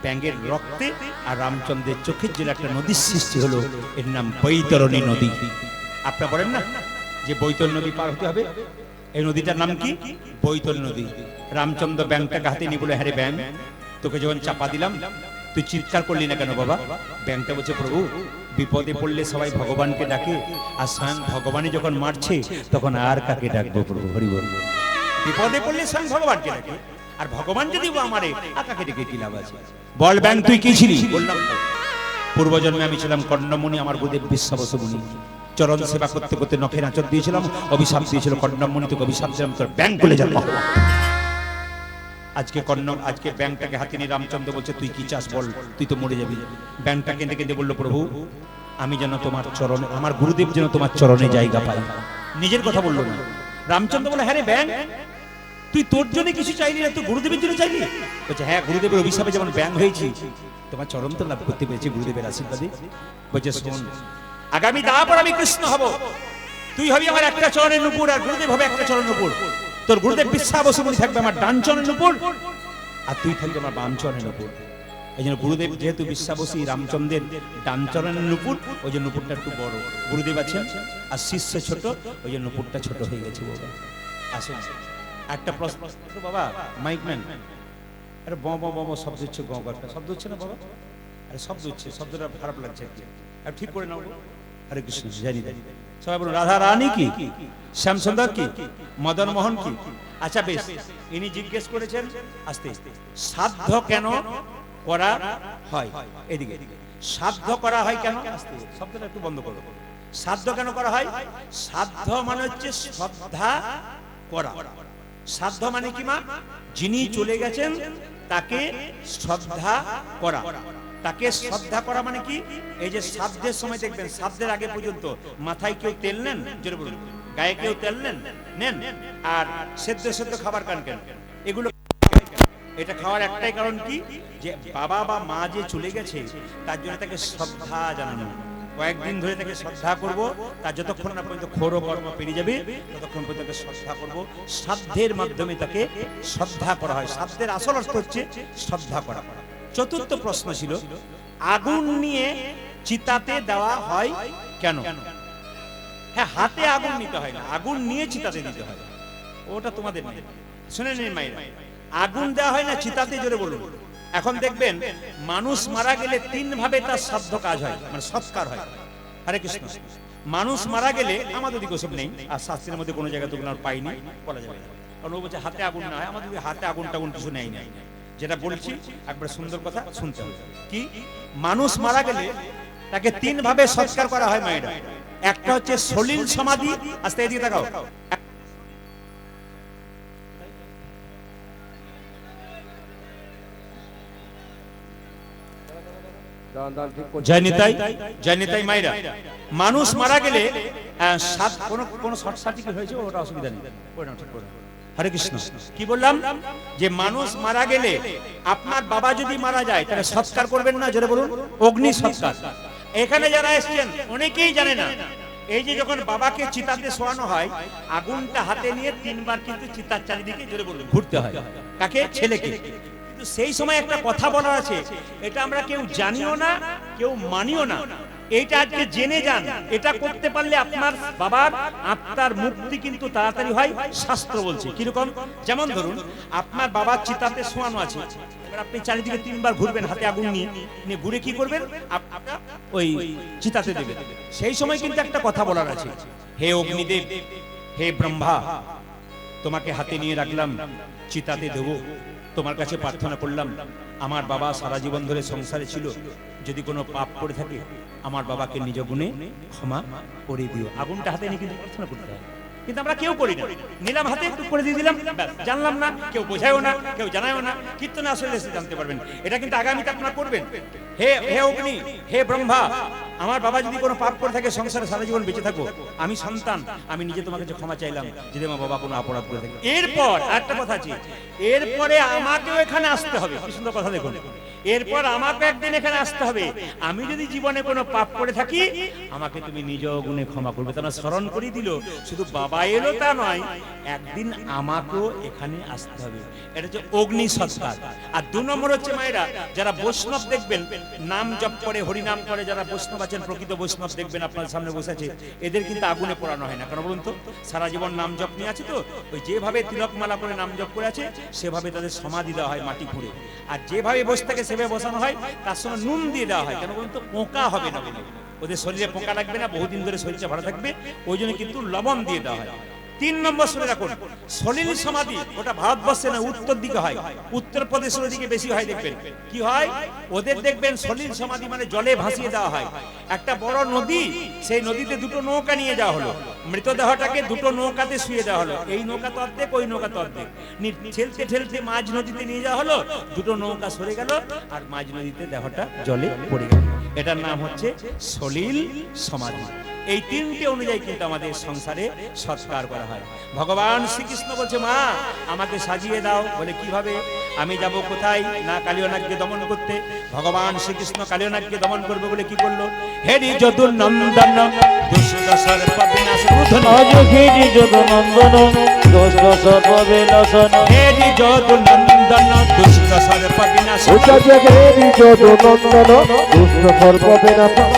ব্যাঙের রক্তে, আর রামচন্দ্রের চোখের জন্য একটা নদীর সৃষ্টি হলো, এর নাম বৈতরণী নদী। আপনারা বলেন না যে বৈতরণী নদী পার হতে হবে, এই নদীটার নাম কি? বৈতরণী নদী। রামচন্দ্র ব্যাঙটাকে হাতে নিয়ে বলে, হ্যাঁ রে ব্যাঙ, তোকে যখন চাপা দিলাম তুই চিৎকার করলি না কেন বাবা? ব্যাঙটা বলছে, প্রভু বিপদে পড়লে সবাই ভগবানকে ডাকে, আর স্বয়ং ভগবানই যখন মারছে তখন আর কাকে ডাকবো প্রভু? হরি বল। বিপদে পড়লে স্বয়ং ভগবানকে ডাকে, আর ভগবান যদি আমারে আর কাকে ডেকে কি লাভ আছে? বল ব্যাঙ তুই কি ছিলি? বললাম তো, পূর্বজন্মে আমি ছিলাম কর্ণমুনি, আমার গুরুদেব বিশ্বাবসু মুনি। চরণ সেবা করতে করতে নখের আঁচড় দিয়েছিলাম, অভিশাপ দিয়েছিল কর্ণমুনি, তোকে অভিশাপ দিলাম তোর ব্যাঙ কুলে জন্ম। আজকে ব্যাংকটাকে হাতে নিয়ে রামচন্দ্র বলছে, তুই কি চাস বল, তুই তো মরে যাবি। ব্যাংকটা কেঁদে কেঁদে বললো, প্রভু আমি যেন তোমার চরণে, আমার গুরুদেব যেন তোমার চরণে জায়গা পাই। নিজের কথা বললো না। রামচন্দ্র বলে, হ্যাঁ রে ব্যাং, তুই তোর জন্য কিছু চাইলি না, তুই গুরুদেবের জন্য চাইলি? বলছে, হ্যাঁ গুরুদেবের অভিশাপে যেমন ব্যাং হয়েছি, তোমার চরণ তো লাভ করতে পেরেছি গুরুদেবের আশীর্বাদে। বলছে, শোন, আগামী তারপর আমি কৃষ্ণ হব, তুই হবি আমার একটা চরণের নুপুর, আর গুরুদেব হবে একটা চরণের নুপুর। তোর গুরুদেব বিশ্বাবসু মুনি থাকবে আমার ডান চরণের নুপুর, আর তুই থাকবে আমার বাম চরণের নুপুর। এই জন্য গুরুদেব যেহেতু বিশ্বাবসী, রামচন্দ্রের ডান চরণের নুপুর, ওই যে নুপুরটা একটু বড়, গুরুদেব আছেন আর শিষ্য ছোট, ওই যে নুপুরটা ছোট হয়ে গেছে। বাবা আসেন, একটা প্রশ্ন বাবা, মাইকম্যান, আরে ব ব ব শব্দ হচ্ছে, গ একটা শব্দ হচ্ছে না বাবা? আরে শব্দ হচ্ছে, শব্দটা খারাপ লাগছে, আর ঠিক করে নাও। হরে কৃষ্ণ, জানি জানি। সবাই বলুন, রাধা রানী কি, শ্যামসুন্দর কি, মদন মোহন কি? আচ্ছা বেশ, ইনি জিজ্ঞেস করেছেন, আস্তে সাধ্য কেন করা হয়? এদিকে সাধ্য করা হয় কেন? আস্তে, শব্দটা একটু বন্ধ করো। সাধ্য কেন করা হয়? সাধ্য মানে হচ্ছে শ্রদ্ধা করা। সাধ্য মানে কি মা? যিনি চলে গেছেন তাকে শ্রদ্ধা করা। তাকে শ্রদ্ধা করা মানে কি? এই যে শ্রাদ্ধের সময় দেখবেন, শ্রাদ্ধের আগে পর্যন্ত মাথায় কেউ তেল নেন, জোরে বলুন, গায়ে কেউ তেল নেন আর সেদ্ধ সেদ্ধ খাবার খান কেন? এগুলো এটা খাওয়ার একটাই কারণ কি, যে বাবা বা মা যে চলে গেছে তার জন্য তাকে শ্রদ্ধা জানানো। কয়েকদিন ধরে তাকে শ্রদ্ধা করব, তার যতক্ষণ না পর্যন্ত ক্ষোর কর্ম পেরিয়ে যাবে ততক্ষণ পর্যন্ত তাকে শ্রদ্ধা করব। শ্রাদ্ধের মাধ্যমে তাকে শ্রদ্ধা করা হয়। শ্রাদ্ধের আসল অর্থ হচ্ছে শ্রদ্ধা করা। চতুর্থ প্রশ্ন ছিল, আগুন নিয়ে চিতাতে দেওয়া হয় কেন? হ্যাঁ, হাতে আগুন নিতে হয় না, আগুন নিয়ে চিতাতে দিতে হয়। ওটা তোমাদের নেই, শুনে নিন মায়েরা। আগুন দেওয়া হয় না চিতাতে, জোরে বলুন। এখন দেখবেন মানুষ মারা গেলে তিন ভাবে তার শ্রাদ্ধ কাজ হয়, মানে সৎকার হয়। হরে কৃষ্ণ। মানুষ মারা গেলে, আমাদের দিকে সব নেই, আর শাস্ত্রের মধ্যে কোনো জায়গায় তো পাইনি, বলা যাবে না। কারণ ও বলছে হাতে আগুন না হয়, আমাদের হাতে আগুন টাগুন কিছু নেই। যেটা বলছি একবার সুন্দর কথা শুনতে হবে। কি, মানুষ মারা গেলে তাকে তিন ভাবে সৎকার করা হয় মায়েরা। একটা হচ্ছে সলিল সমাধি। আস্তে এদিকে তাকাও। জয় নিতাই মায়েরা। মানুষ মারা গেলে কোন শর্ট সার্কিট হয়েছে, ওটা অসুবিধা নেই, ঠিক করে। হরে কৃষ্ণ। কি বললাম, যে মানুষ মারা গেলে আপনার বাবা যদি মারা যায় তাহলে সৎকার করবেন না, জোরে বলুন, অগ্নি সৎকার। এখানে যারা এসেছেন অনেকেই জানে না, এই যে যখন বাবাকে চিতাতে শোয়ানো হয়, আগুনটা হাতে নিয়ে তিনবার কিন্তু চিতার চারিদিকে, জোরে বলুন, ঘুরতে হয়। কাকে? ছেলেকে। কিন্তু সেই সময় একটা কথা বলার আছে, এটা আমরা কেউ জানিও না, কেউ মানিও না। এইটা আজকে জেনে যান। এটা করতে পারলে আপনার বাবার আত্মার মুক্তি কিন্তু তাড়াতাড়ি হয়, শাস্ত্র বলছে। কিরকম? যেমন ধরুন, আপনার বাবার চিতাতে শোয়ানো আছে, এবার আপনি চারিদিকে তিনবার ঘুরবেন হাতে আগুন নিয়ে, ঘুরে কি করবেন? আপনারা ওই চিতাতে দেবেন। সেই সময় কিন্তু একটা কথা বলার আছে, হে অগ্নিদেব, হে ব্রহ্মা, তোমাকে হাতে নিয়ে রাখলাম, চিতাতে দেবো, তোমার কাছে প্রার্থনা করলাম, আমার বাবা সারা জীবন ধরে সংসারে ছিল, যদি কোনো পাপ করে থাকে আমার বাবাকে নিজ গুণে ক্ষমা করে দিও। আগুনটা হাতে নিয়ে কিন্তু প্রার্থনা করতে হয়, কিন্তু আমরা কেউ করি না। নিলাম হাতে, একটু করে দিয়ে দিলাম, ব্যাস, জানলাম না, কেউ বোঝায়ও না, কেউ জানায়ও না। কীর্তনে আসলে এসে জানতে পারবেন। এটা কিন্তু আগামীতে আপনারা করবেন। হে অগ্নি, হে ব্রহ্মা, আমার বাবা যদি কোনো পাপ করে থাকে, সংসারে সারা জীবন বেঁচে থাকো, আমি সন্তান, আমি নিজে তোমাকে যে ক্ষমা চাইলাম, যদি আমার বাবা কোনো অপরাধ করে থাকে। এরপর একটা কথা আছে, এরপরে আমাকেও এখানে আসতে হবে। কি সুন্দর কথা দেখুন, এরপর আমাকে একদিন এখানে আসতে হবে। আমি যদি জীবনে কোনো পাপ করে থাকি, আমাকে তুমি নিজ গুণে ক্ষমা করবে। তারা স্মরণ করিয়ে দিল, শুধু বাবা এলো তা নয়, একদিন আমাকেও এখানে আসতে হবে। এটা হচ্ছে অগ্নি সৎকার। আর 2 নম্বর হচ্ছে মায়েরা, যারা বৈষ্ণব দেখবেন, নাম জপ করে, হরি নাম করে, যারা বৈষ্ণব আছেন, প্রকৃত বৈষ্ণব দেখবেন আপনার সামনে বসে আছে, এদের কিন্তু আগুনে পোড়ানো হয় না। কেন বলুন তো? সারা জীবন নাম জপ নিয়ে আছে তো, ওই যেভাবে তিলকমালা করে নাম জপ করে আছে, সেভাবে তাদের সমাধি দেওয়া হয় মাটি খুঁড়ে। আর যেভাবে বসে থাকে সেভাবে বসানো হয়, তার সঙ্গে নুন দিয়ে দেওয়া হয়। কেন বলুন তো? পোকা হবে না বলে, ওদের শরীরে পোকা লাগবে না, বহুদিন ধরে শরীরটা ভালো থাকবে, ওই জন্য কিন্তু লবণ দিয়ে দেওয়া হয়। 3 নম্বর শুনে রাখুন, সলিল সমাধি, ওটা ভারতবর্ষে না, উত্তর দিকে হয়, উত্তরপ্রদেশের দিকে বেশি হয়। দেখবেন কি হয়, ওদের দেখবেন সলিল সমাধি মানে জলে ভাসিয়ে দেওয়া হয়। একটা বড় নদী, সেই নদীতে 2টো নৌকা নিয়ে যাওয়া হলো, মৃতদেহটাকে 2টো নৌকাতে শুয়ে দেওয়া হলো। এই নৌকা তো অর্ধেক, ওই নৌকা তো অর্ধেক, ঠেলতে ঠেলতে মাঝ নদীতে নিয়ে যাওয়া হলো, 2টো নৌকা সরে গেল, আর মাঝ নদীতে দেহটা জলে পড়ে গেল। এটার নাম হচ্ছে সলিল সমাধি। এই 3টে অনুযায়ী কিন্তু আমাদের সংসারে সৎকার করা হয়। ভগবান শ্রীকৃষ্ণ বলছে, মা আমাকে সাজিয়ে দাও। বলে কিভাবে? আমি যাব কোথায়? না কালিয়নাগকে দমন করতে। ভগবান শ্রীকৃষ্ণ কালিয়নাগকে দমন করবে বলে কি করলো? হেরি যদুর নন্দন দুষ্ট সর্প বিনাশ রুধন, আজ হেরি যদু নন্দন দুষ্ট সর্প বিনাশন, হেরি যদুর নন্দন দুষ্ট সর্প বিনাশ, হেরি যদু নন্দন দুষ্ট সর্প বিনাশন,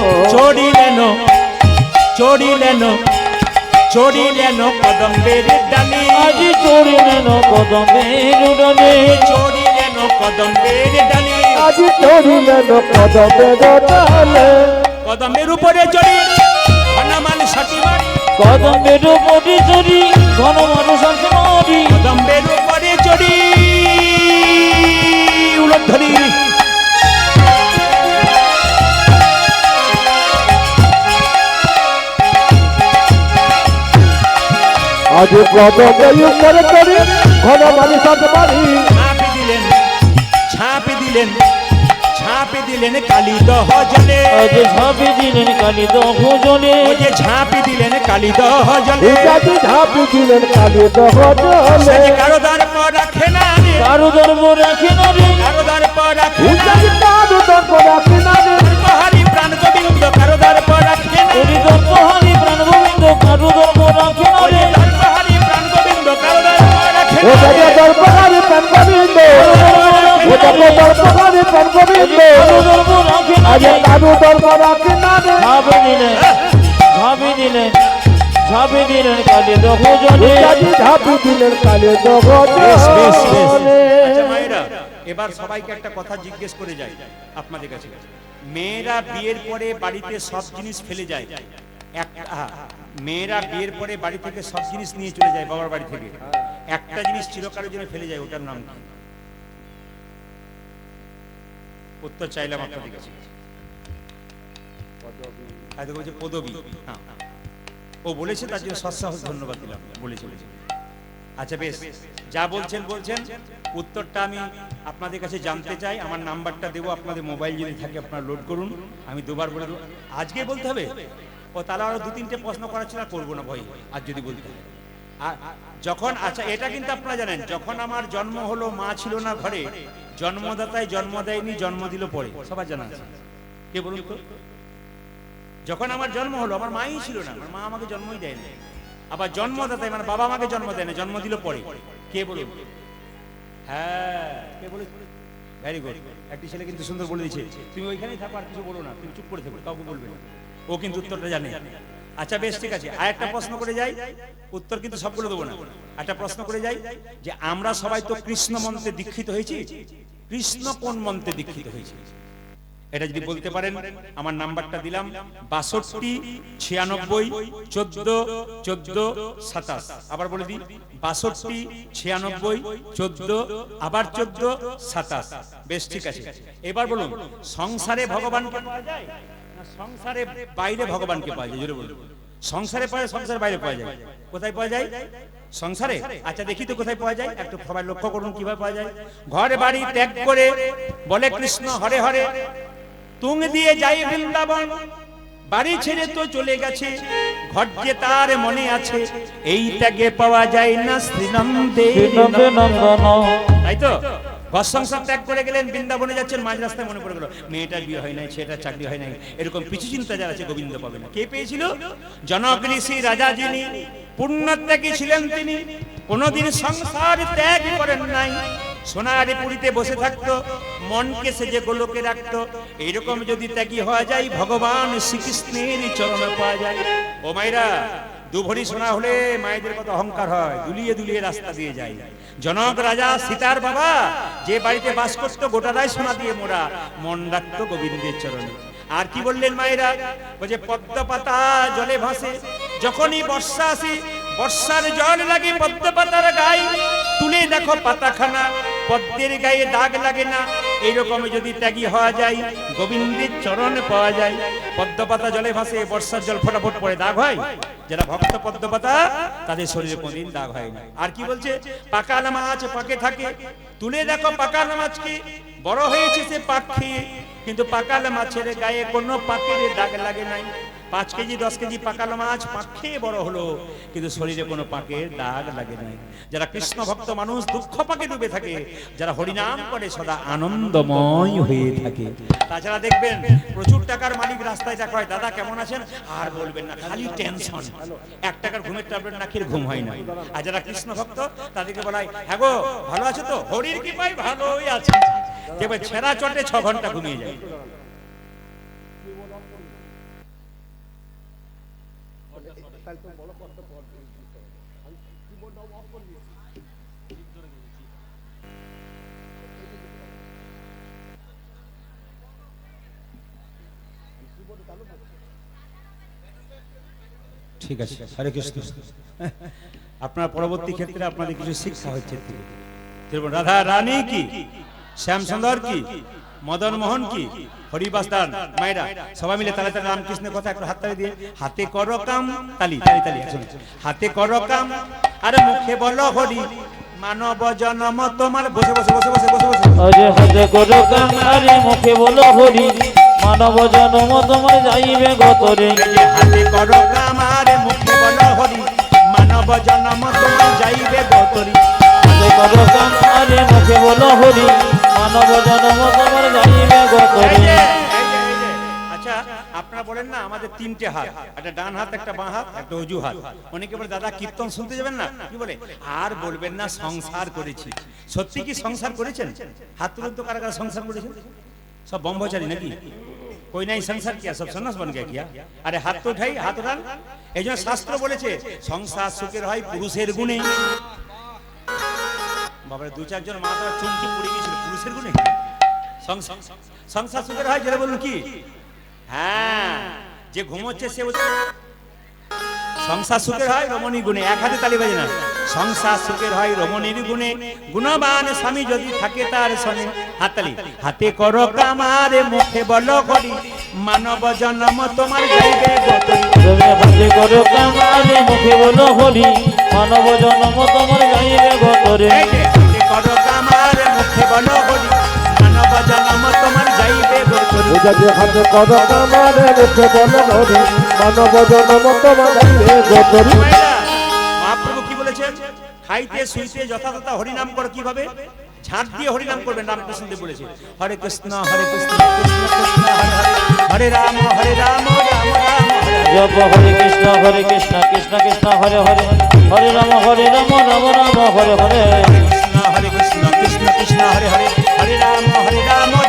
চড়িলেন কদম্বের ডালে, আজি চড়িলেন কদম্বের ডালে, চড়িলেন কদম্বের ডালে, আজি চড়িলেন কদম্বের ডালে, কদম্বের উপরে চড়ি ঘনমাল সাথী মারি, কদম্বের উপরে চড়ি ঘনমাল সাথী মারি, কদম্বের উপরে চড়ি উলধ্বনি, আজ কদম্বের উপরে চড়ি ঘনমাল সাথী মারি, ঝাঁপি দিলেন ঝাঁপি দিলেন কালী দহ জলে আজ ঝাঁপি দিলেন কালী দহ জলে ও যে ঝাঁপি দিলেন কালী দহ জলে পিতাজি ঝাঁপি দিলেন কালী দহ জলে সে কারো দ্বার পর রাখে না রে কারো ধর্ম রাখে না রে কারো দ্বার পর রাখে না পিতাজি কারো দর্প রাখে না রে হরি প্রাণ গোবিন্দ কারো দ্বার পর রাখে না হরি ধর্মহারি প্রাণ গোবিন্দ কারো ধর্ম রাখে না রে হরি প্রাণ গোবিন্দ কারো দ্বার পর রাখে ও না দাদা দর্পহারি প্রাণ গোবিন্দ ও দাদা দর্পহারি প্রাণ গোবিন্দ কারো ধর্ম রাখে না আজ রে কারো দর্প রাখে না রে ঝাঁপি দিলেন ঝাঁপি দিলেন কালী দহ জলে পিতাজি ঝাঁপি দিলেন কালী দহ বেশ, বেশ, বেশ। জলে আচ্ছা মায়েরা, এবার সবাইকে একটা কথা জিজ্ঞেস করে যাই আপনাদের কাছে। মেয়েরা বিয়ের পরে বাড়িতে সব জিনিস ফেলে যায় মেয়েরা বিয়ের পরে বাড়ি থেকে সব জিনিস নিয়ে চলে যায় বাবার বাড়ি থেকে, একটা জিনিস চিরকালের জন্য ফেলে যায়, ওটার নাম কি? উত্তর চাইলাম আপনাদের কাছে। হয়তো বলছে পদবী। হ্যাঁ, ও বলেছে, তার জন্য সৎসাহস ধন্যবাদ দিলাম। বলেছে। আচ্ছা বেশ, যা বলছেন উত্তরটা আমি আপনাদের কাছে জানতে চাই। আমার নাম্বারটা দেবো, আপনাদের মোবাইল যদি থাকে আপনারা লোড করুন, আমি দুবার বলে দেবো। আজকে বলতে হবে? ও তাহলে আরো 2-3টে প্রশ্ন করার ছিল, করবো না ভয়, আজ যদি বলতে হবে। আর যখন, আচ্ছা এটা কিন্তু আপনারা জানেন, যখন আমার জন্ম হলো মা ছিল না ঘরে, জন্মদাতায় জন্ম দেয়নি, জন্ম দিল পরে, সবার জানা আছে। কে বলুন তো? যখন আমার জন্ম হলো আমার মাই ছিল না, আমার মা আমাকে জন্মই দেয়নি। আবার জন্মদাতায় মানে বাবা আমাকে জন্ম দেয় না, জন্ম দিল পরে। কে বলুন? হ্যাঁ, কে বলে? Very good. একটি ছেলে কিন্তু সুন্দর বলে দিয়েছে, তুমি ওইখানেই থাকো, আর কিছু বলো না, তুমি চুপ করে থাকো, কাউকে বলবে না। ও কিন্তু উত্তরটা জানে। আচ্ছা বেশ, ঠিক আছে। আর একটা প্রশ্ন করে যাই, উত্তর কিন্তু সবগুলো দেবো না। একটা প্রশ্ন করে যাই, যে আমরা সবাই তো কৃষ্ণ মন্ত্রে দীক্ষিত হয়েছি, কৃষ্ণ কোন মন্ত্রে দীক্ষিত হয়েছি? এটা যদি বলতে পারেন, আমার নাম্বারটা দিলাম 62 96 14 14 27। আবার বলে দিই, 62 96 14 আবার 14 27। বেশ, ঠিক আছে। এবার বলুন, সংসারে ভগবানকে পাওয়া যায় না সংসারে বাইরে ভগবানকে পাওয়া যায়? জোরে বলুন। সংসারে পাওয়া যায়, সংসারের বাইরে পাওয়া যায়? কোথায় পাওয়া যায়? সংসারে। আচ্ছা দেখি তো কোথায় পাওয়া যায়, একটু সবাই লক্ষ্য করুন কিভাবে পাওয়া যায়। ঘর বাড়ি ত্যাগ করে বলে কৃষ্ণ হরে হরে, তুং দিয়ে যাই বৃন্দাবন, বাড়ি ছেড়ে তো চলে গেছে, ঘর যে তার মনে আছে, এই ত্যাগে পাওয়া যায় না শ্রীনন্দে নন্দন তাই তো? ঘর সংসার ত্যাগ করে গেলেন, বৃন্দাবনে যাচ্ছেন, মাঝ রাস্তায় মনে পড়ে গেল মেয়েটার বিয়ে হয় নাই, ছেলেটার চাকরি হয় নাই, এরকম পিছু চিন্তা যারা আছে গোবিন্দ পাবে না। কে পেয়েছিল? জনক ঋষি রাজা, যিনি পুণ্যত্যাগী ছিলেন, তিনি কোনদিন সংসার ত্যাগ করেন নাই, সোনারি পুরীতে বসে থাকতো, মনকে সেজে গোলকে রাখতো। এইরকম যদি ত্যাগী হওয়া যায়, ভগবান শ্রীকৃষ্ণের চরণে পাওয়া যায়। ও মায়েরা, দুভরি সোনা হলে মায়েদের কত অহংকার হয়, দুলিয়ে দুলিয়ে রাস্তা দিয়ে যায়। জনক রাজা সীতার বাবা যে বাড়িতে বাস করতো, গোটাটাই সোনা দিয়ে মোড়া, মন রাখতো গোবিন্দের চরণে। আর কি বললেন মায়েরা? বলছে পদ্ম পাতা জলে ভাসে, যখনই বর্ষা আসে, বর্ষার জল লাগে পদ্ম পাতার গায়ে, তুলে দেখো পাতাখানা, পদ্মের গায়ে দাগ লাগে না। এইরকম যদি ত্যাগী হওয়া যায়, গোবিন্দের চরণ পাওয়া যায়। পদ্ম পাতা জলে ভাসে, বর্ষার জল ফটাফট পড়ে, দাগ হয়? যারা ভক্ত পদ্ম পাতা, তাদের শরীরে কোনদিন দাগ হয় না। আর কি বলছে? পাকাল মাছ পাকে থাকে, তুলে দেখো পাকাল মাছকে, বড় হয়েছে সে পাক খেয়ে, কিন্তু পাকাল মাছের গায়ে কোনো পাকের দাগ লাগে নাই। 5 কেজি 10 কেজি পাকাল মাছ পাক খেয়ে বড় হলো, কিন্তু শরীরে কোনো পাকের দাগ লাগে নাই। যারা কৃষ্ণ ভক্ত মানুষ দুঃখ পাকে ডুবে থাকে, যারা হরিনাম করে সদা আনন্দময় হয়ে থাকে। তাছাড়া দেখবেন প্রচুর টাকার মালিক রাস্তায় দেখা হয়, দাদা কেমন আছেন? আর বলবেন না, খালি টেনশন, 1 টাকার ঘুমের ট্যাবলেট না খেয়ে ঘুম হয় না। আর যারা কৃষ্ণ ভক্ত, তাদেরকে বলা হয়, হ্যাঁ গো ভালো আছে তো? হরির কৃপায় ভালোই আছে। দেখবেন ছেঁড়া চটে 6 ঘন্টা ঘুমিয়ে যায়। ঠিক আছে, হরে কৃষ্ণ। আপনার পরবর্তী ক্ষেত্রে আপনাদের কিছু শিক্ষা হচ্ছে। রাধা রানী কি, শ্যাম সুন্দর কি, মদন মোহন কি, হরিবাস দান। মায়েরা সবাই মিলে তালে তালে রামকৃষ্ণের কথা একটু হাততালি দিয়ে, হাতে করো কাম, তালি তালি তালি, হাতে করো কাম, আরে মুখে বলো হরি মানব জনম তোমার বসে বসে বসে বসে বসে বসে আরে হাতে করো কাম আরে মুখে বলো হরি মানব জন্ম তোমার যাইবে গতরে এই যে হাতে করো কামার মুখে বলো হরি মানব জনম তোমার যাইবে গতরি হাতে করো কাম আরে মুখে বলো হরি মানব জন্ম তোমার যাইবে গতরে আচ্ছা আপনারা বলেন না আমাদের তিনটে হাত, একটা ডান হাত, একটা বাঁ হাত, একটা উজু হাত। অনেকে বলে দাদা কীর্তন শুনতে যাবেন না, কি বলে আর বলবেন না সংসার করেছি। সত্যি কি সংসার করেছেন? হাত তুলুন তো, কারা কারা সংসার করেছেন? সব ব্রহ্মচারী নাকি? कोई नहीं संसार किया, सब सन्यास बन गया किया। अरे हाथ तो उठाई, हाथ उठान। এই জন্য শাস্ত্র বলেছে সংসার সুখের হয় পুরুষের গুণে। বাবারে দু চারজন মাথা চুনকি পড়ে গিয়েছিল পুরুষের গুণে। সংসার সুখের হয় যেটা বলুন কি, হ্যাঁ যে ঘুমোচ্ছে সে সংসার সুখের হয় রমণীর গুণে। এক হাতে তালি বাজে না। সংসার সুখের হয় রমণীর গুণে, গুণবান স্বামী যদি থাকে তার সনে। হাততালি। হাতে করো কামার মুখে বলো হরি মানব জন্ম তোমার যাইবে গতরি। তুমি হাতে করো কাম আরে মুখে বলো হরি মানব জন্ম তোমার যাইবে গতরে এই যে হাতে করো কামার মুখে বলো হরি মানব জন্ম তোমার যাইবে গতরি। যদি হাতে করো কামার মুখে বলো হরি মানব জন্ম তোমার যাইবে গতরি। মহাপ্রভু কি বলেছেন? খাইতে শুইতে যথাযথা হরিনাম করো। কিভাবে? ঝাঁট দিয়ে হরিনাম করবেন। রামকৃষ্ণ দেব বলেছে হরে কৃষ্ণ কৃষ্ণ কৃষ্ণ হরে হরে, হরে রাম রাম রাম রাম হরে হরে। জপ হরে কৃষ্ণ কৃষ্ণ কৃষ্ণ হরে হরে, হরে রাম রাম রাম হরে হরে। হরে কৃষ্ণ কৃষ্ণ কৃষ্ণ হরে হরে, হরে রাম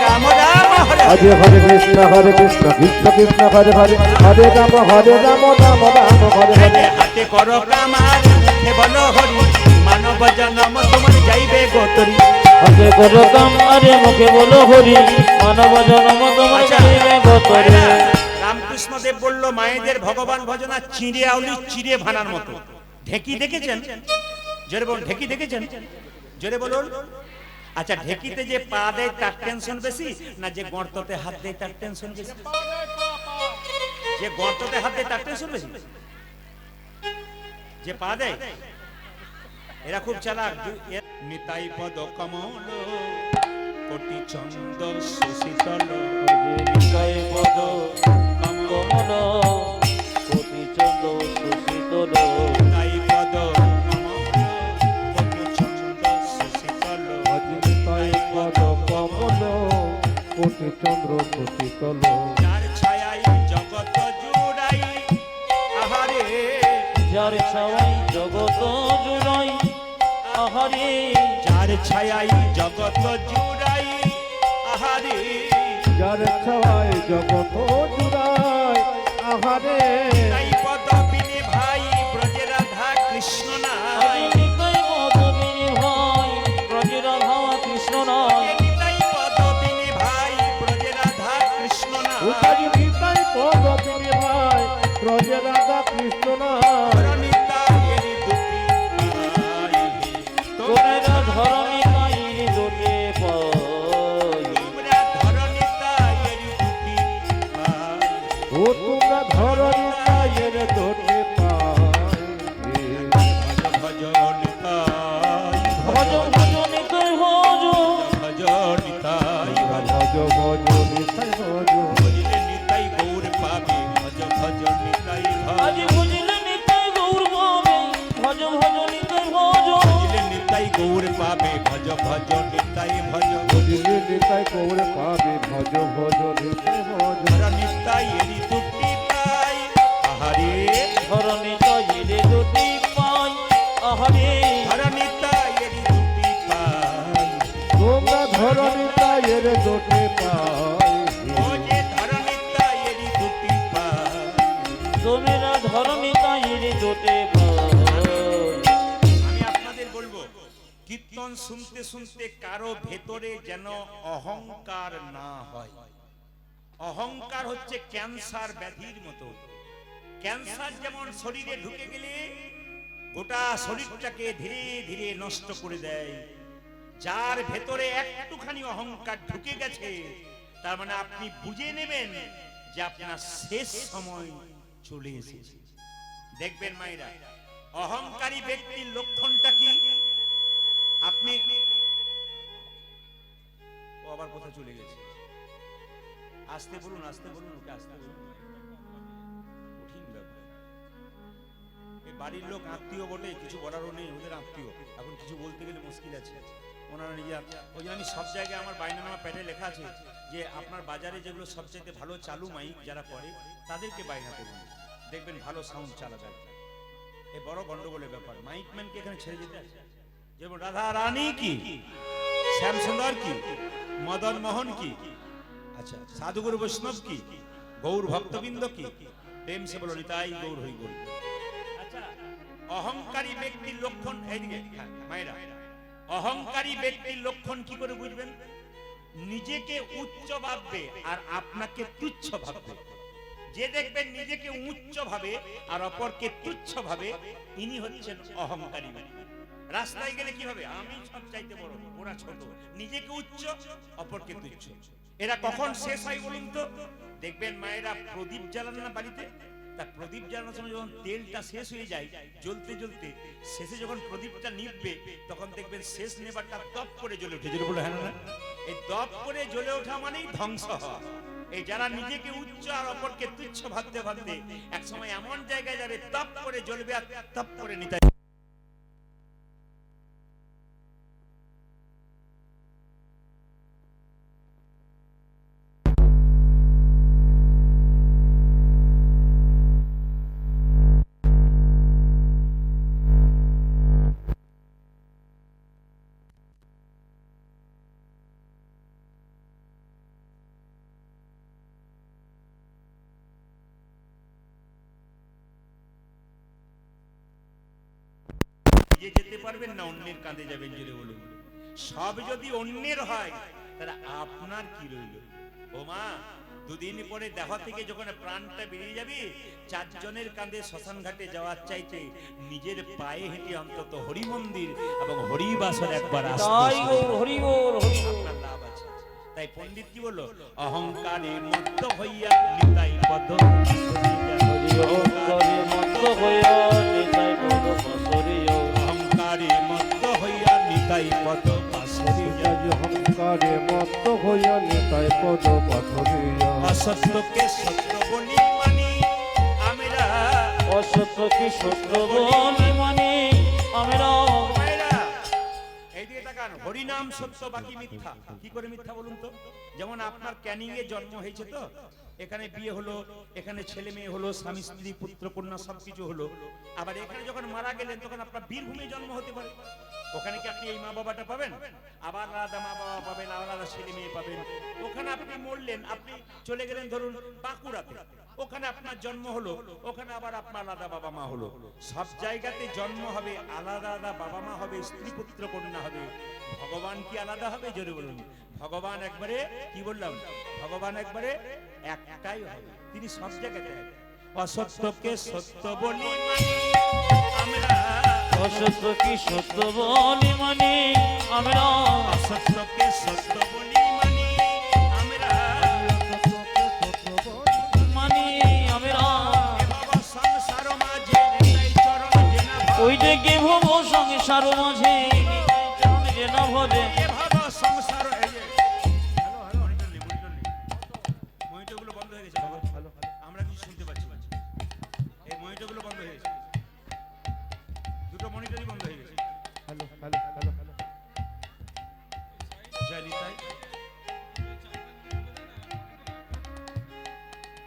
রাম রাম হরে আজ হরে। হরে কৃষ্ণ কৃষ্ণ কৃষ্ণ হরে হরে, হরে রাম রাম রাম হরে এই যে হরে। হাতে করো কামার মুখে বলো হরি মানব জন্ম তোমার যাইবে গতরি। হাতে করো কাম আরে মুখে বলো হরি মানব জন্ম তোমার যাইবে গতরে। রামকৃষ্ণ দেব বলল মায়েদের ভগবান ভজনা চিড়ে আউলি চিড়ে ভানার মতো। ঢেকি দেখেছেন? জোরে বলুন, ঢেকি দেখেছেন? জোরে বলুন। আচ্ছা ঢেকিতে যে পা দেয় তার টেনশন বেশি না যে গর্ততে হাত দেয় তার টেনশন বেশি? যে গর্ততে হাত দেয় তার টেনশন বেশি। যে পা দেয় এরা খুব চালাক। নিতাই পদ কমল কোটি চন্দ সুশীতল নিতাই পদ কমল কোটি চন্দ সুশীতল। নিতাই পদ কমল কোটি চন্দ সুশীতল। নিতাই পদ কমল কোটি চন্দ্র সুশীতল। যার ছায়ায় জগৎ জুড়াই আহারে, যার ছাওয়াই জগৎ জুড়াই আহারে, যার ছায়ায় জগৎ জুড়াই আহারে। যার ছায় জগত জুড়ায় আহারে। নিতাই পদ বিনে ভাই ব্রজে রাধা কৃষ্ণ নাই। নিতাই পদ বিনে ভাই ব্রজে রাধা কৃষ্ণ নাই। নিতাই পদ বিনে ভাই ব্রজে রাধা কৃষ্ণ নাই। উপাজি নিতাই পদ বিনে ভাই ব্রজে রাধা কৃষ্ণ নাই। নিতাইয়ের দুটি পাই, তোমরা ধরণী তাইর দুটি পাই। তোমরা ধরো নিতাইয়ের দুটি পাই। ও তোমরা ধরো নিতাইয়ের দুটি পাই। ভজ নিতাই ভজ ভজ নিতাই ভজ, ভজ নিতাই ভজ। ভজ ভজ নিতাই ভজ। ভজলে নিতাই গৌর পাবে ভজ ভজ নিতাই আজ ভজ। বুঝলে নিতাই গৌর পাবে ভজ ভজ নিতাই ভজ। ভজলে নিতাই গৌর পাবে ভজ ভজ নিতাই ভজ। ভজিলে নিতাই গৌরে পাবে ভজ ভজ নিতাই ভজ। ধর নিতাইয়ের দুটি পাই আহারে, ধরণী তাইর দুটি পাই আহারে। ধর নিতাইয়ের দুটি পাই। তোমরা ধরো নিতাইয়ের দুটি পাই। ও যে ধর নিতাইয়ের দুটি পাই। তোমরা ধরণী তাইর দুটি পাই। আমি আপনাদের বলবো কীর্তন শুনতে শুনতে কারো ভেতরে যেন অহংকার না হয়। অহংকার হচ্ছে ক্যান্সার ব্যাধির মতো। ক্যান্সার যেমন শরীরে ঢুকে গেলে গোটা শরীরটাকে ধীরে ধীরে নষ্ট করে দেয়। যার ভেতরে একটুখানি অহংকার ঢুকে গেছে তার মানে আপনি বুঝে নেবেন যে আপনার শেষ সময় চলে এসেছে। দেখবেন মায়েরা অহংকারী ব্যক্তির লক্ষণটা কি? কোথাও চলে গেছে। আসতে বলুন, আসতে বলুন, ওকে আসতে বলুন। কঠিন ব্যাপার। এই বাড়ির লোক আত্মীয় বটে, কিছু বলারও নেই, ওদের আত্মীয়। এখন কিছু বলতে গেলে মুশকিল আছে। ওনারা নিজে ওই জন্য আমি সব জায়গায় আমার বাইনানামা প্যাডে লেখা আছে যে আপনার বাজারে যেগুলো সবচাইতে ভালো চালু মাইক যারা করে তাদেরকে বায়না করুন, দেখবেন ভালো সাউন্ড চালাবে। এই বড় গন্ডগোলের ব্যাপার। মাইকম্যানকে এখানে ছেড়ে যেতে আছে। যেমন রাধা রানী কি, শ্যাম সুন্দর কি, মদন মোহন কি, আচ্ছা সাধুগুরু বৈষ্ণব কি, গৌর ভক্তবৃন্দ কি, প্রেম সে বলো নিতাই গৌর হই গৌর। আচ্ছা, অহংকারী ব্যক্তির লক্ষণ এইদিকে মায়েরা, অহংকারী ব্যক্তির লক্ষণ কি করে বুঝবেন? নিজেকে উচ্চ ভাববে আর আপনাকে তুচ্ছ ভাববে। যে দেখবেন নিজেকে উচ্চ ভাবে আর অপরকে তুচ্ছ ভাবে, ইনি হচ্ছেন অহংকারী ব্যক্তি। রাস্তায় গেলে কি হবে? আমি সব চাইতে বড়, ওরা ছোট। নিজেকে উচ্চ, অপরকে তুচ্ছ। এরা কখন শেষ হয় বলুন তো? দেখবেন মায়েরা প্রদীপ জ্বালান না বাড়িতে, তা প্রদীপ জ্বালানোর সময় যখন তেলটা শেষ হয়ে যায় জ্বলতে জ্বলতে, শেষে যখন প্রদীপটা নিভবে তখন দেখবেন শেষ নেবারটা দপ করে জ্বলে উঠে। যেটা বলে হ্যাঁ না, এই দপ করে জ্বলে ওঠা মানেই ধ্বংস হওয়া। এই যারা নিজেকে উচ্চ আর অপরকে তুচ্ছ ভাবতে ভাবতে এক সময় এমন জায়গায় যাবে দপ করে জ্বলবে আর দপ করে নিতে। নিজে যেতে পারবেন না, অন্যের কাঁধে যাবেন। জোরে বলুন। সব যদি অন্যের হয় তাহলে আপনার কি রইল? ও মা, দুদিন পরে দেখা থেকে যখন প্রাণটা বেরিয়ে যাবে, চারজনের কাঁধে শ্মশান ঘাটে যাওয়ার চাইতে নিজের পায়ে হেঁটে অন্তত হরি মন্দির এবং হরিবাসর একবার তাই গৌর হরি বল, হরি বল। আপনার লাভ আছে। তাই পণ্ডিত কি বললো? অহংকারে মত্ত হইয়া নিতাই পদ, অহংকারে মত্ত হইয়া নিতাই পদ পাশরিয়া। অহংকারে মত্ত হইয়া নিতাই পদ পাশরিয়া। অহংকারে মত্ত হইয়া নিতাই পদ পাথরিয়া। অসত্যকে সত্য বলি মানি আমরা, অসত্যকে সত্য বলি মানি আমরা। মায়েরা, এইদিকে তাকান। হরিনাম সত্য, বাকি মিথ্যা। কি করে মিথ্যা বলুন তো? যেমন আপনার ক্যানিং এ জন্ম হয়েছে, তো এখানে বিয়ে হলো, এখানে ছেলে মেয়ে হলো, স্বামী স্ত্রী পুত্র কন্যা সবকিছু হলো। আবার এখানে যখন মারা গেলেন তখন আপনার বীরভূমে জন্ম হতে পারে। ওখানে কি আপনি এই মা বাবাটা পাবেন? আবার আলাদা মা বাবা পাবেন, আলাদা ছেলে মেয়ে পাবেন। ওখানে আপনি মরলেন, আপনি চলে গেলেন ধরুন বাঁকুড়াতে, ওখানে আপনার জন্ম হলো, ওখানে আবার আপনার আলাদা বাবা মা হলো। সব জায়গাতে জন্ম হবে, আলাদা আলাদা বাবা মা হবে, স্ত্রী পুত্র কন্যা হবে। ভগবান কি আলাদা হবে? জোরে বলুন। ভগবান একবারে, কি বললাম, ভগবান একবারে একটাই হবে। তিনি সব জায়গাতে এক। অসত্যকে সত্য বলি মানি আমরা, অসত্য কি সত্য বলি মানি আমরা। অসত্যকে সত্য বলি মানি আমরা, মানি আমরা। এভাবে সংসার মাঝে নিতাই চরণ জেনা ভাবে। ওই ডেকে ভব সংসার মাঝে নিতাই চরণ যেন ভবে। এভাবে সংসার, এই যে মনিটর নেই, মনিটরগুলো বন্ধ হয়ে গেছে বাবা। আমরা কিছু শুনতে পাচ্ছি না। এই মনিটরগুলো বন্ধ হয়ে গেছে, দুটো মনিটরই বন্ধ হয়ে গেছে। Hello hello hello hello. জয় নিতাই।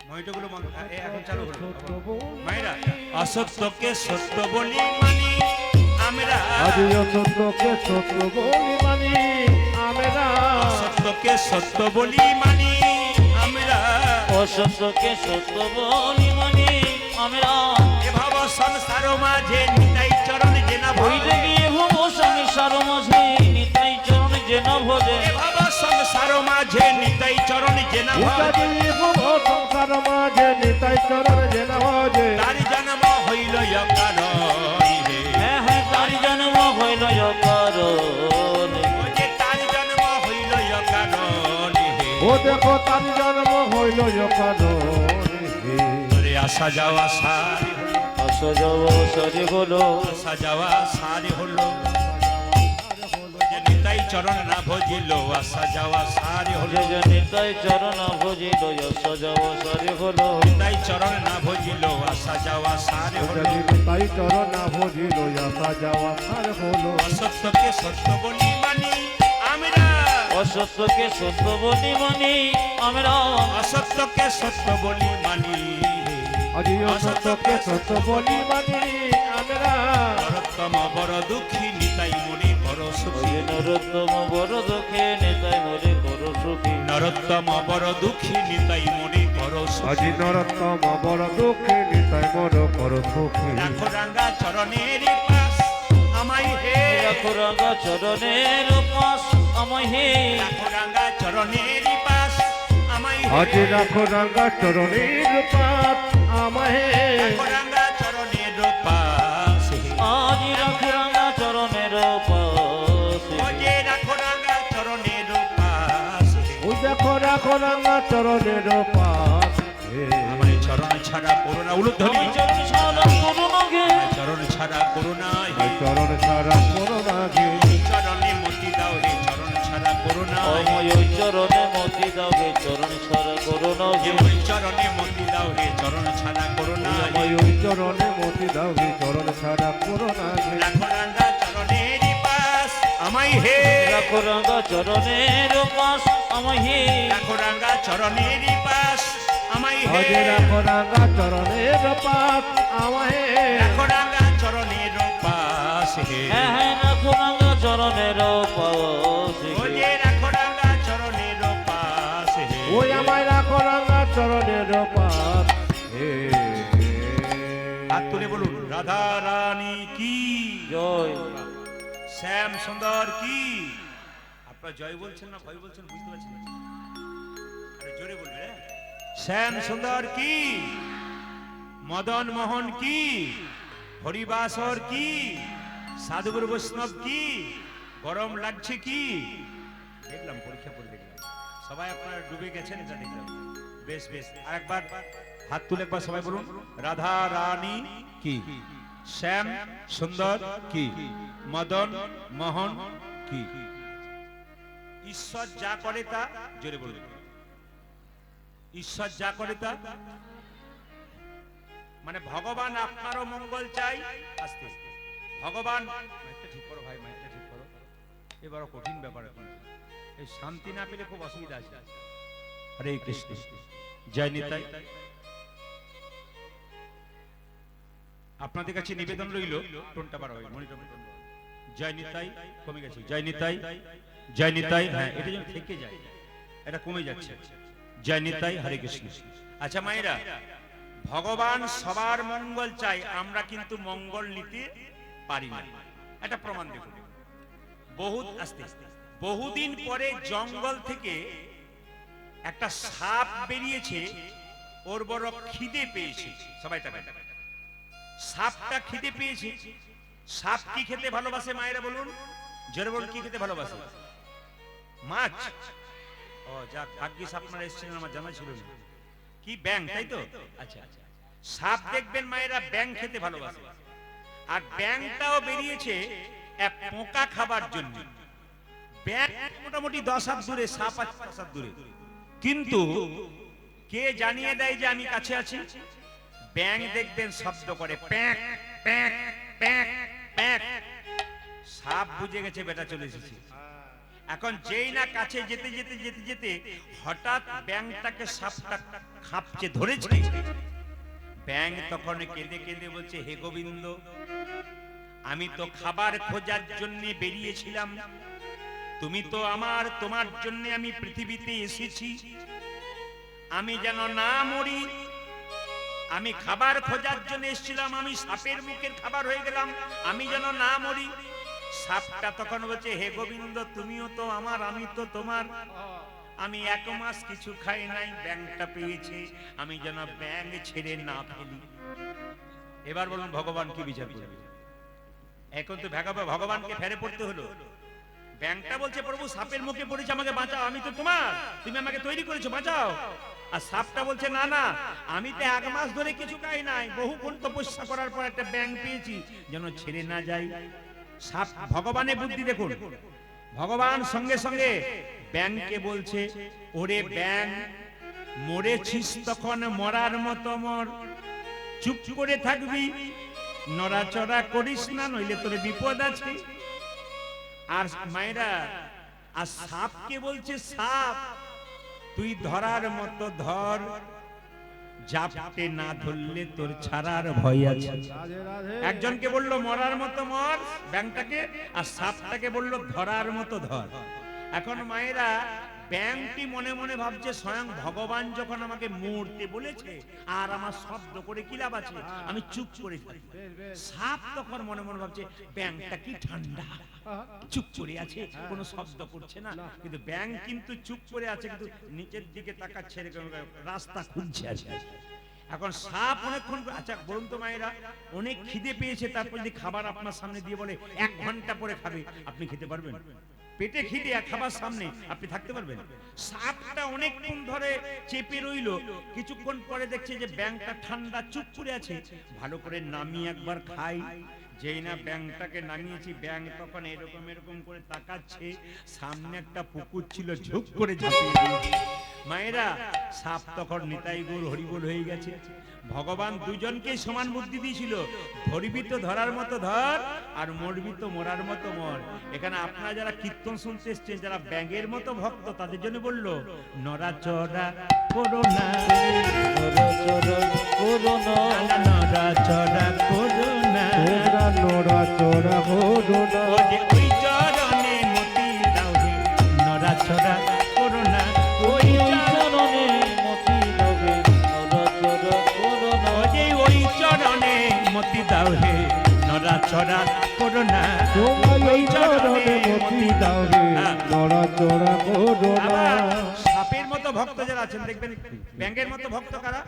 মনিটরগুলো বন্ধ, এখন চালু হলো। মায়েরা, অসত্যকে সত্য বলি মানি আমরা, আদি অসত্যকে সত্য বলি মানি আমরা। অসত্যকে সত্য বলি মানি আমরা, অসত্যকে সত্য বলি মানি আমরা। এভাবে সংসার মাঝে নিতাই চরণ জেনা ওই ভাবে। ডেকে ভব সংসার মাঝে নিতাই চরণ যেন ভবে। এভাবে সংসার মাঝে নিতাই চরণ জেনা ভাবে। ইত্যাদি ভব সংসার মাঝে নিতাই চরণ যেন ভজে। তার জন্ম হইল অকারণে। হ্যাঁ হ্যাঁ, তার জন্ম হইল অকারণে। ওই যে তার জন্ম হইল অকারণে। ও দেখো তার জন্ম হইল অকারণে। ওরে আসা যাওয়া সারি হলো, আসা যাওয়া সারি হলো। আসা যাওয়া সারি হলো। ওই যে নিতাই চরণ না ভজিল আসা যাওয়া সারে হলো যে নিতাই চরণ ভজিল সজাও সারে হলো তাই চরণ না ভজিল আসা যাওয়া সারে হলো তাই চরণ না ভজিল আসা যাওয়া সার হলো অসত্যকে সত্য বলি মানি আমরা অসত্যকে সত্য বলি মানি আমরা অসত্যকে সত্য বলি মানি আজি অসত্যকে সত্য বলি মানি আমরা নরোত্তম বড় দুঃখী নিতাই মরি বড় সুখী নরোত্তম বড় দুঃখে নেতাই মরে করো সুখী নরোত্তম বড় দুঃখী নিতাই মরি বড় সুখী আজি নরোত্তম বড় দুঃখী নিতাই মোর কর সুখী রাখো রাঙ্গা চরণের পাশ আমায় হে রাখো রাঙা চরণের পাশ আমায় হে রাখো রাঙ্গা চরণের পাশ আমায় হে আজি রাখো রাঙ্গা চরণের পাত আমাহে রাখো রাঙ্গা চরণের পাশ আজ রাখো রাঙা চরণের পাশ ওজে রাখো রাঙ্গা চরণের পাশ ও দেখো রাখো রাঙ্গা চরণের পাত আমায় চরণ ছাড়া করুণা উলুধ্বনি আমি চরণ ছাড়া করুণা গে চরণ ছাড়া করুণা হে চরণ ছাড়া করোনা গে চরণে মতি দাও হে চরণ ছাড়া করুণা অময় চরণে মতি দাও গে চরণ ছাড়া করুণা গে ওই চরণে মতি দাও হে চরণ ছাড়া করুণা ওই চরণে মতি দাও গে চরণ ছাড়া করোনা গে রাখো রাঙ্গা চরণের পাশ আমায় হে রাখো রাঙা চরণের পাশ আমায় হে রাখো রাঙ্গা চরণের পাশ আমায় হে আজি রাখো রাঙ্গা চরণের পাত আমাহে রাখো রাঙ্গা চরণের পাশ হে হ্যাঁ হ্যাঁ রাখো রাঙা চরণের পাশ ওজে রাখো রাঙ্গা চরণের পাশ হে ওই আমায় রাখো রাঙ্গা চরণের পাত হে হাত তুলে বলুন রাধা রানী কি জয় শ্যাম সুন্দর কি আপনারা জয় বলছেন না ভয় বলছেন বুঝতে পারছেন না? আরে জোরে বলবে হ্যাঁ? শ্যাম সুন্দর কি মদন মোহন কি হরিবাসর কি সাধুগুরু বৈষ্ণব কি গরম লাগছে কি দেখলাম পরীক্ষা করে দেখলাম সবাই আপনারা ডুবে গেছেন এটা দেখলাম বেশ বেশ আরেকবার হাত তুলে একবার সবাই বলুন রাধা রানী কি শ্যাম সুন্দর কি মদন মোহন কি ঈশ্বর যা করে তা জোরে বলুন ঈশ্বর যা করে তা মানে ভগবান আপনারও মঙ্গল চাই আস্তে আস্তে ভগবান মাইকটা ঠিক করো ভাই মাইকটা ঠিক করো এবার কঠিন ব্যাপার এখন এই শান্তি না পেলে খুব অসুবিধা আছে হরে কৃষ্ণ জয় নিতাই আপনাদের কাছে নিবেদন রইল টোনটা বার হয় মনিটর জয় নিতাই কমে গেছে জয় নিতাই জয় নিতাই হ্যাঁ এটা যেন থেকে যায় এটা কমে যাচ্ছে জয় নিতাই হরে কৃষ্ণ আচ্ছা মায়েরা ভগবান সবার মঙ্গল চাই আমরা কিন্তু মঙ্গল নিতে পারি না এটা প্রমাণ দেখুন বহুদিন পরে জঙ্গল থেকে একটা সাপ বেরিয়েছে ওর বড় খিদে পেয়েছে সবাই তাকায় সাপটা খিদে পেয়েছে সাপ কি খেতে ভালোবাসে মায়েরা বলুন জোরে বলুন কি খেতে ভালোবাসে মাছ ও যাক ভাগ্যিস আপনারা এসেছিলেন আমার জানা ছিল না কি ব্যাং তাই তো আচ্ছা সাপ দেখবেন মায়েরা ব্যাং খেতে ভালোবাসে আর ব্যাংটাও বেরিয়েছে এক পোকা খাবার জন্য ব্যাং মোটামুটি 10 হাত দূরে সাপ আছে 10 হাত দূরে কিন্তু কে জানিয়ে দেয় যে আমি কাছে আছি ব্যাং দেখবেন শব্দ করে প্যাক প্যাক প্যাক প্যাক সাপ বুঝে গেছে বেটা চলে এসেছে এখন যেই না কাছে যেতে যেতে যেতে যেতে হঠাৎ ব্যাংটাকে সাপটা খাপচে ধরেছে ব্যাং তখন কেঁদে কেঁদে বলছে হে গোবিন্দ আমি তো খাবার খোঁজার জন্য বেরিয়েছিলাম তুমি তো তোমার জন্য আমি পৃথিবীতে এসেছি আমি যেন না মরি আমি খাবার খোঁজার জন্য এসেছিলাম আমি সাপের মুখের খাবার হয়ে গেলাম আমি যেন না মরি সাপটা তখন বলছে হে গোবিন্দ তুমিও তো আমার আমি তো তোমার আমি 1 মাস কিছু খাই নাই ব্যাংটা পেয়েছি আমি যেন ব্যাং ছেড়ে না ফেলি এবার বলুন ভগবান কি বিচার করবে এখন তো ভগবানকে ফেরে পড়তে হলো ব্যাংটা বলছে প্রভু সাপের মুখে পড়েছে আমাকে বাঁচাও আমি তো তোমার তুমি আমাকে তৈরি করেছো বাঁচাও আর সাপটা বলছে না না আমি তো 1 মাস ধরে কিছু খাই নাই বহুক্ষণ তপস্যা করার পর একটা ব্যাং পেয়েছি যেন ছেড়ে না যাই সাপ ভগবানের বুদ্ধি দেখুন ভগবান সঙ্গে সঙ্গে ব্যাংকে বলছে, ওরে ব্যাং, মরেছিস তখন মরার মতো মর, চুপ করে থাকবি, নড়াচড়া করিস না, নইলে তোর বিপদ আছে। আর মায়েরা, আর সাপকে বলছে, সাপ তুই ধরার মতো ধর, জাপটে না ধরলে তোর ছাড়ার ভয় আছে। একজনকে বললো মরার মতো মর ব্যাংটাকে, আর সাপটাকে বললো ধরার মতো ধর। এখন মায়েরা, ব্যাংটি মনে মনে ভাবছে স্বয়ং ভগবান যখন আমাকে মরতে বলেছে আর আমার শব্দ করে কি লাভ আছে, আমি চুপ করে থাকি। সাপ তখন মনে মনে ভাবছে ব্যাংটা কি ঠান্ডা, চুপ করে আছে, কোনো শব্দ করছে না। কিন্তু ব্যাং কিন্তু চুপ করে আছে, কিন্তু নিচের দিকে তাকাচ্ছে, রাস্তা খুঁজছে আছে। এখন সাপ অনেকক্ষণ, আচ্ছা বলুন তো মায়েরা, অনেক খিদে পেয়েছে, তারপর যদি খাবার আপনার সামনে দিয়ে বলে 1 ঘন্টা পরে খাবে, আপনি খেতে পারবেন? পেটে খিদে আর খাবার সামনে, আপনি থাকতে পারবেন? সাপটা অনেকক্ষণ ধরে চেপে রইল, কিছুক্ষণ পরে দেখছে যে ব্যাংটা ঠান্ডা, চুপ করে আছে, ভালো করে নামিয়ে একবার খাই। যেই না ব্যাংটাকে নামিয়েছি, ব্যাং তখন এরকম এরকম করে তাকাচ্ছে, সামনে একটা পুকুর ছিল, ঝুপ করে ঝাঁপিয়ে দিয়েছে। মায়েরা, সাপ তখন নিতাই গৌর হরিবোল হয়ে গেছে। ভগবান দুজনকে সমান বুদ্ধি দিয়েছিল, ধরবি তো ধরার মতো ধর, আর মরবি তো মরার মতো মর। এখানে আপনারা যারা কীর্তন শুনতে এসছেন, যারা ব্যাঙের মতো ভক্ত, তাদের জন্য বললো নড়াচড়া করো না, নড়াচড়া করো না, নড়াচড়া করো না, নড়াচড়া করো না, ও যে ওই চরণে মতি দাও হে, নড়াচড়া করো না, ওই চরণে মতি দেবে, নড়াচড়া করো না, ও যে ওই চরণে মতি দাও হে, নড়াচড়া করো না, তোমায় ওই চরণে মতি দাও হে, নড়াচড়া করো না। আবার সাপের মতো ভক্ত যারা আছেন দেখবেন, ব্যাঙের মতো ভক্ত কারা,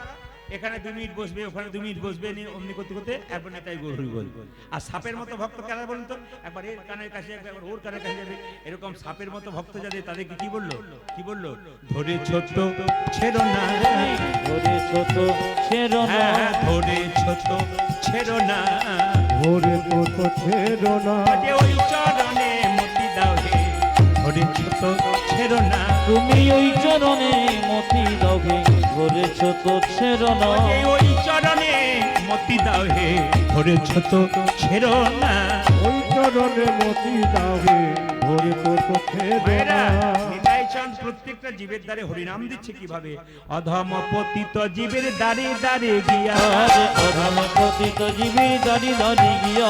এখানে 2 মিনিট বসবে, ওখানে 2 মিনিট বসবে, অমনি করতে করতে একবার নেতাই গৌর হরিবোল। আর সাপের মতো ভক্ত কারা বলুন তো, একবার এর কানের কাছে, একবার ওর কানের কাছে যাবে, এরকম সাপের মতো ভক্ত যাদের, তাদেরকে কি বললো, কি বললো, ধরে ছোট ছেড়ো না, ধরে ছোট ছেড়ো না, হ্যাঁ, ধরে ছোট ছেড়ো না, ভোরে তো ছেড়ো না, যে ওই চরণে মতি দাও হে, ধরে ছোট ছেড়ো না, তুমি ওই চরণে মতি দাওগে, ধরে ছোট ছেড়ো না, যে ওই চরণে মতি দাও হে, ধরে ছোট ছেড়ো না। ওই চরণে মতি দাও হে, ভোরে তো ছেড়ো মায়েরা, না। নিতাই চাঁদ প্রত্যেকটা জীবের দ্বারে হরিনাম দিচ্ছে কিভাবে, অধম পতিত জীবের দ্বারে দ্বারে গিয়া, আরে অধম পতিত জীবের দাড়ি দাড়ি গিয়া,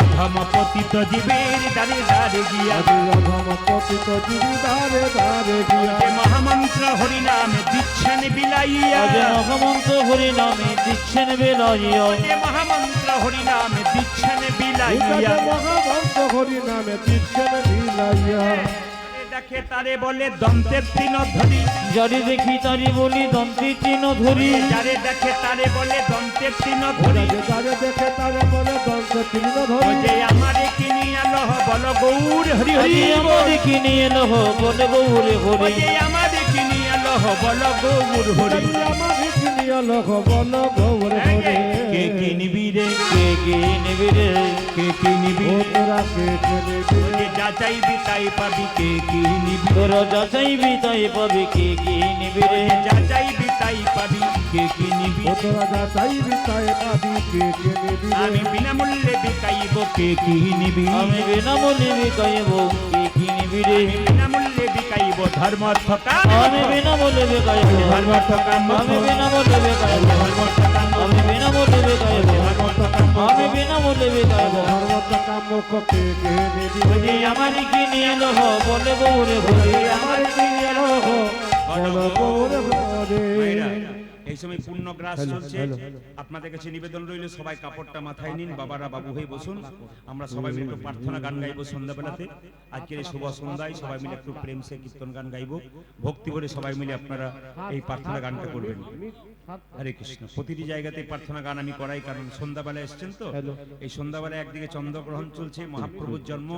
অধম পতিত জীবের দ্বারে দ্বারে গিয়া, আদি অধম পতিত জীবি দ্বারে দ্বারে গিয়া, যে মহামন্ত্র হরিনাম দিচ্ছেন বিলাইয়া, আজ মহামন্ত্র হরি নামে দিচ্ছেন বেলাইয়া, যে মহামন্ত্র হরিনাম দিচ্ছেন এই বিলাইয়া, কাজে মহামন্ত্র হরি নামে দিচ্ছেন বিলাইয়া, দেখে তারে বলে দন্তের তিন ধরি, যারে দেখি তারি বলি দন্তি চিহ্ন ধরি, যারে দেখে তারে বলে দন্তের তিন ধরি, যারে দেখে তারে বলে দন্ত তৃণ ও ধরি, যে আমারে কিনি আলো বল গৌর হরি হরি আরে বল, আমারে কিনে এলো বলে গৌরে ও হরি, যে আমারে কিনি আলো বল গৌর হরি, আমার কিনিয়া লোক বল গৌর হরে, কে কিনিবি রে, কে কে নেবে রে, কে কিনিবি, ও তোরা কে ও যে যা চাইবি তাই পাবি, কে কিনিবি, তোরা যা চাইবি তাই পাবি, কে কে নেবে রে, যা চাইবি তাই পাবি, কে কিনিবি, ও তোরা যা চাইবি তাই পাবি, কে নিবি আমি বিনামূল্যে বিকাইব, কে কিনিবি, আমি বিনামূল্যে বিকাইব, কে কি নিবি রে, বিনামূল্যে বিকাইব, ধর্ম ঠকাম, আমি বিনামূল্যে বিকাইব, ধর্ম ঠকাম, আমি বিনামূল্যে বিকাইব, আমি বিনামূল্যে বিকাইব, আমি বিনামূল্যে বিকাইব, ধর্মত কামক কে নিবি, ও যে আমার কি নিয়ে এলো বলে গৌরে হরি, আমার কিনিয়া লোক বল গৌর হরে। মায়েরা, এই সময় পূর্ণ গ্রাস চলছে, হ্যালো। আপনাদের কাছে নিবেদন রইল, সবাই কাপড়টা মাথায় নিন, বাবারা বাবু হয়ে বসুন, আমরা সবাই মিলে একটু প্রার্থনা গান গাইবো সন্ধ্যাবেলাতে। আজকের এই শুভ সন্ধ্যায় সবাই মিলে একটু প্রেম সে কীর্তন গান গাইবো, ভক্তি ভরে সবাই মিলে আপনারা এই প্রার্থনা গানটা করবেন। হরে কৃষ্ণ। প্রতিটি জায়গাতে প্রার্থনা গান আমি করাই, কারণ সন্ধ্যাবেলা এসছেন তো, এই সন্ধ্যাবেলা একদিকে চন্দ্রগ্রহণ চলছে, মহাপ্রভুর জন্ম,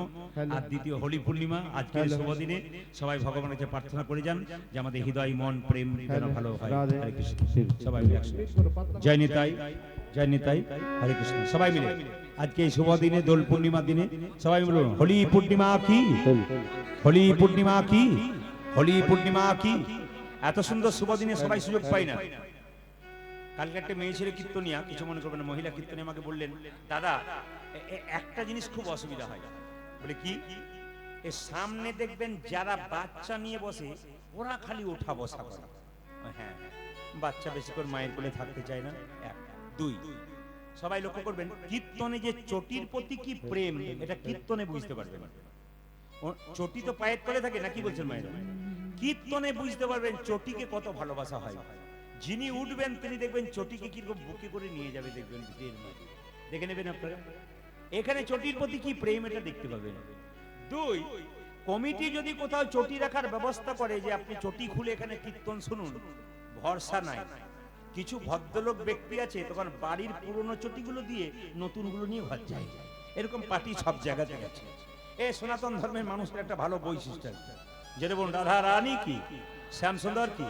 আর দ্বিতীয় হোলি পূর্ণিমা। আজকের শুভ দিনে সবাই ভগবানের কাছে প্রার্থনা করে যান যে আমাদের হৃদয় মন প্রেম যেন ভালো হয়। হরে কৃষ্ণ। সবাই মিলে একসাথে জয় নিতাই, জয় নিতাই, হরে কৃষ্ণ। সবাই মিলে আজকে এই শুভ দিনে, দোল পূর্ণিমা দিনে সবাই মিলে হোলি পূর্ণিমা কি হোলি পূর্ণিমা কি, হোলি পূর্ণিমা কি। এত সুন্দর শুভ দিনে সবাই সুযোগ পায় না। কালকে একটা মেয়ে ছেলে কীর্তনিয়া, কিছু মনে করবেন না, মহিলা কীর্তনিয়া আমাকে বললেন, দাদা একটা জিনিস খুব অসুবিধা হয়। বলে কি? এর সামনে দেখবেন যারা বাচ্চা নিয়ে বসে ওরা খালি ওঠা বসা করে। হ্যাঁ, বাচ্চা বেশি করে মায়ের কোলে থাকতে চায় না। এক, দুই, সবাই লক্ষ্য করবেন কীর্তনে যে চটির প্রতি কি প্রেম, এটা কীর্তনে বুঝতে পারবেন। চটি তো পায়ের তলে থাকে না, কি বলছেন মায়েরা? কীর্তনে বুঝতে পারবেন চটিকে কত ভালোবাসা হয়। যিনি উঠবেন তিনি দেখবেন চটিকে কিরকম বুকে করে নিয়ে যাবে, দেখবেন দেখে নেবেন আপনারা। এখানে চটির প্রতি কি প্রেম এটা দেখতে পাবেন। দুই, কমিটি যদি কোথাও চটি রাখার ব্যবস্থা করে যে আপনি চটি খুলে এখানে কীর্তন শুনুন, ভরসা নাই। কিছু ভদ্রলোক ব্যক্তি আছে তখন বাড়ির পুরনো চটিগুলো দিয়ে নতুনগুলো নিয়ে ঘর যায়। এরকম পার্টি সব জায়গাতে আছে। এ সনাতন ধর্মের মানুষের একটা ভালো বৈশিষ্ট্য, যেরকম রাধা রানী কি, শ্যাম সুন্দর কি,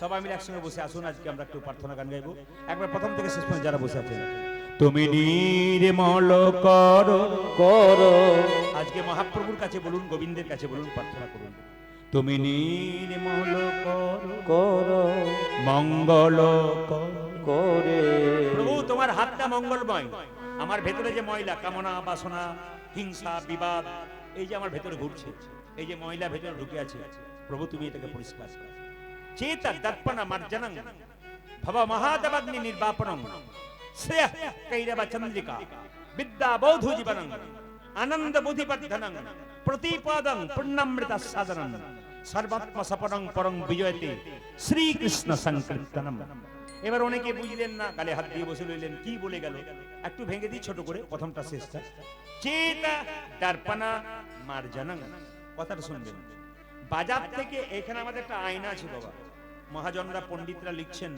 সবাই মিলে একসঙ্গে বসে আসুন। আজকে আমরা একটু প্রার্থনা গান গাইবো। একবার প্রথম থেকে শেষ পর্যন্ত যারা বসে আছেন, তুমি নির্মল করো করো, আজকে মহাপ্রভুর কাছে বলুন, গোবিন্দের কাছে বলুন, প্রার্থনা করুন। তুমি নির্মল করো করো মঙ্গল করে। প্রভু তোমার হাতটা মঙ্গলময়। আমার ভেতরে যে ময়লা, কামনা, বাসনা, হিংসা, বিবাদ, এই যে আমার ভেতরে ঘুরছে, এই যে ময়লা ভেতরে ঢুকে আছে, প্রভু তুমি এটাকে পরিষ্কার করো। চেতা দর্পণ মার্জনং ভব মহাদেবাগ্নি নির্বাপনং শ্রেয় কৈরব চন্দ্রিকা বিদ্যা বৌধু জীবনং আনন্দ বুদ্ধিবর্ধনং প্রতিপাদং পুণ্যমৃত সাধনং সর্বাত্ম সপনং পরং বিজয়তে শ্রীকৃষ্ণ সংকীর্তনম। এবার অনেকে বুঝলেন না, গালে হাত দিয়ে বসে রইলেন, কি বলে গেল একটু ভেঙে দিই ছোট করে, প্রথমটা শেষটা। চেতা দর্পণা মার্জনং, কথাটা শুনবেন। বাজার থেকে এখানে আমাদের একটা আয়না আছে বাবা, মহাজনরা পণ্ডিতরা লিখছেন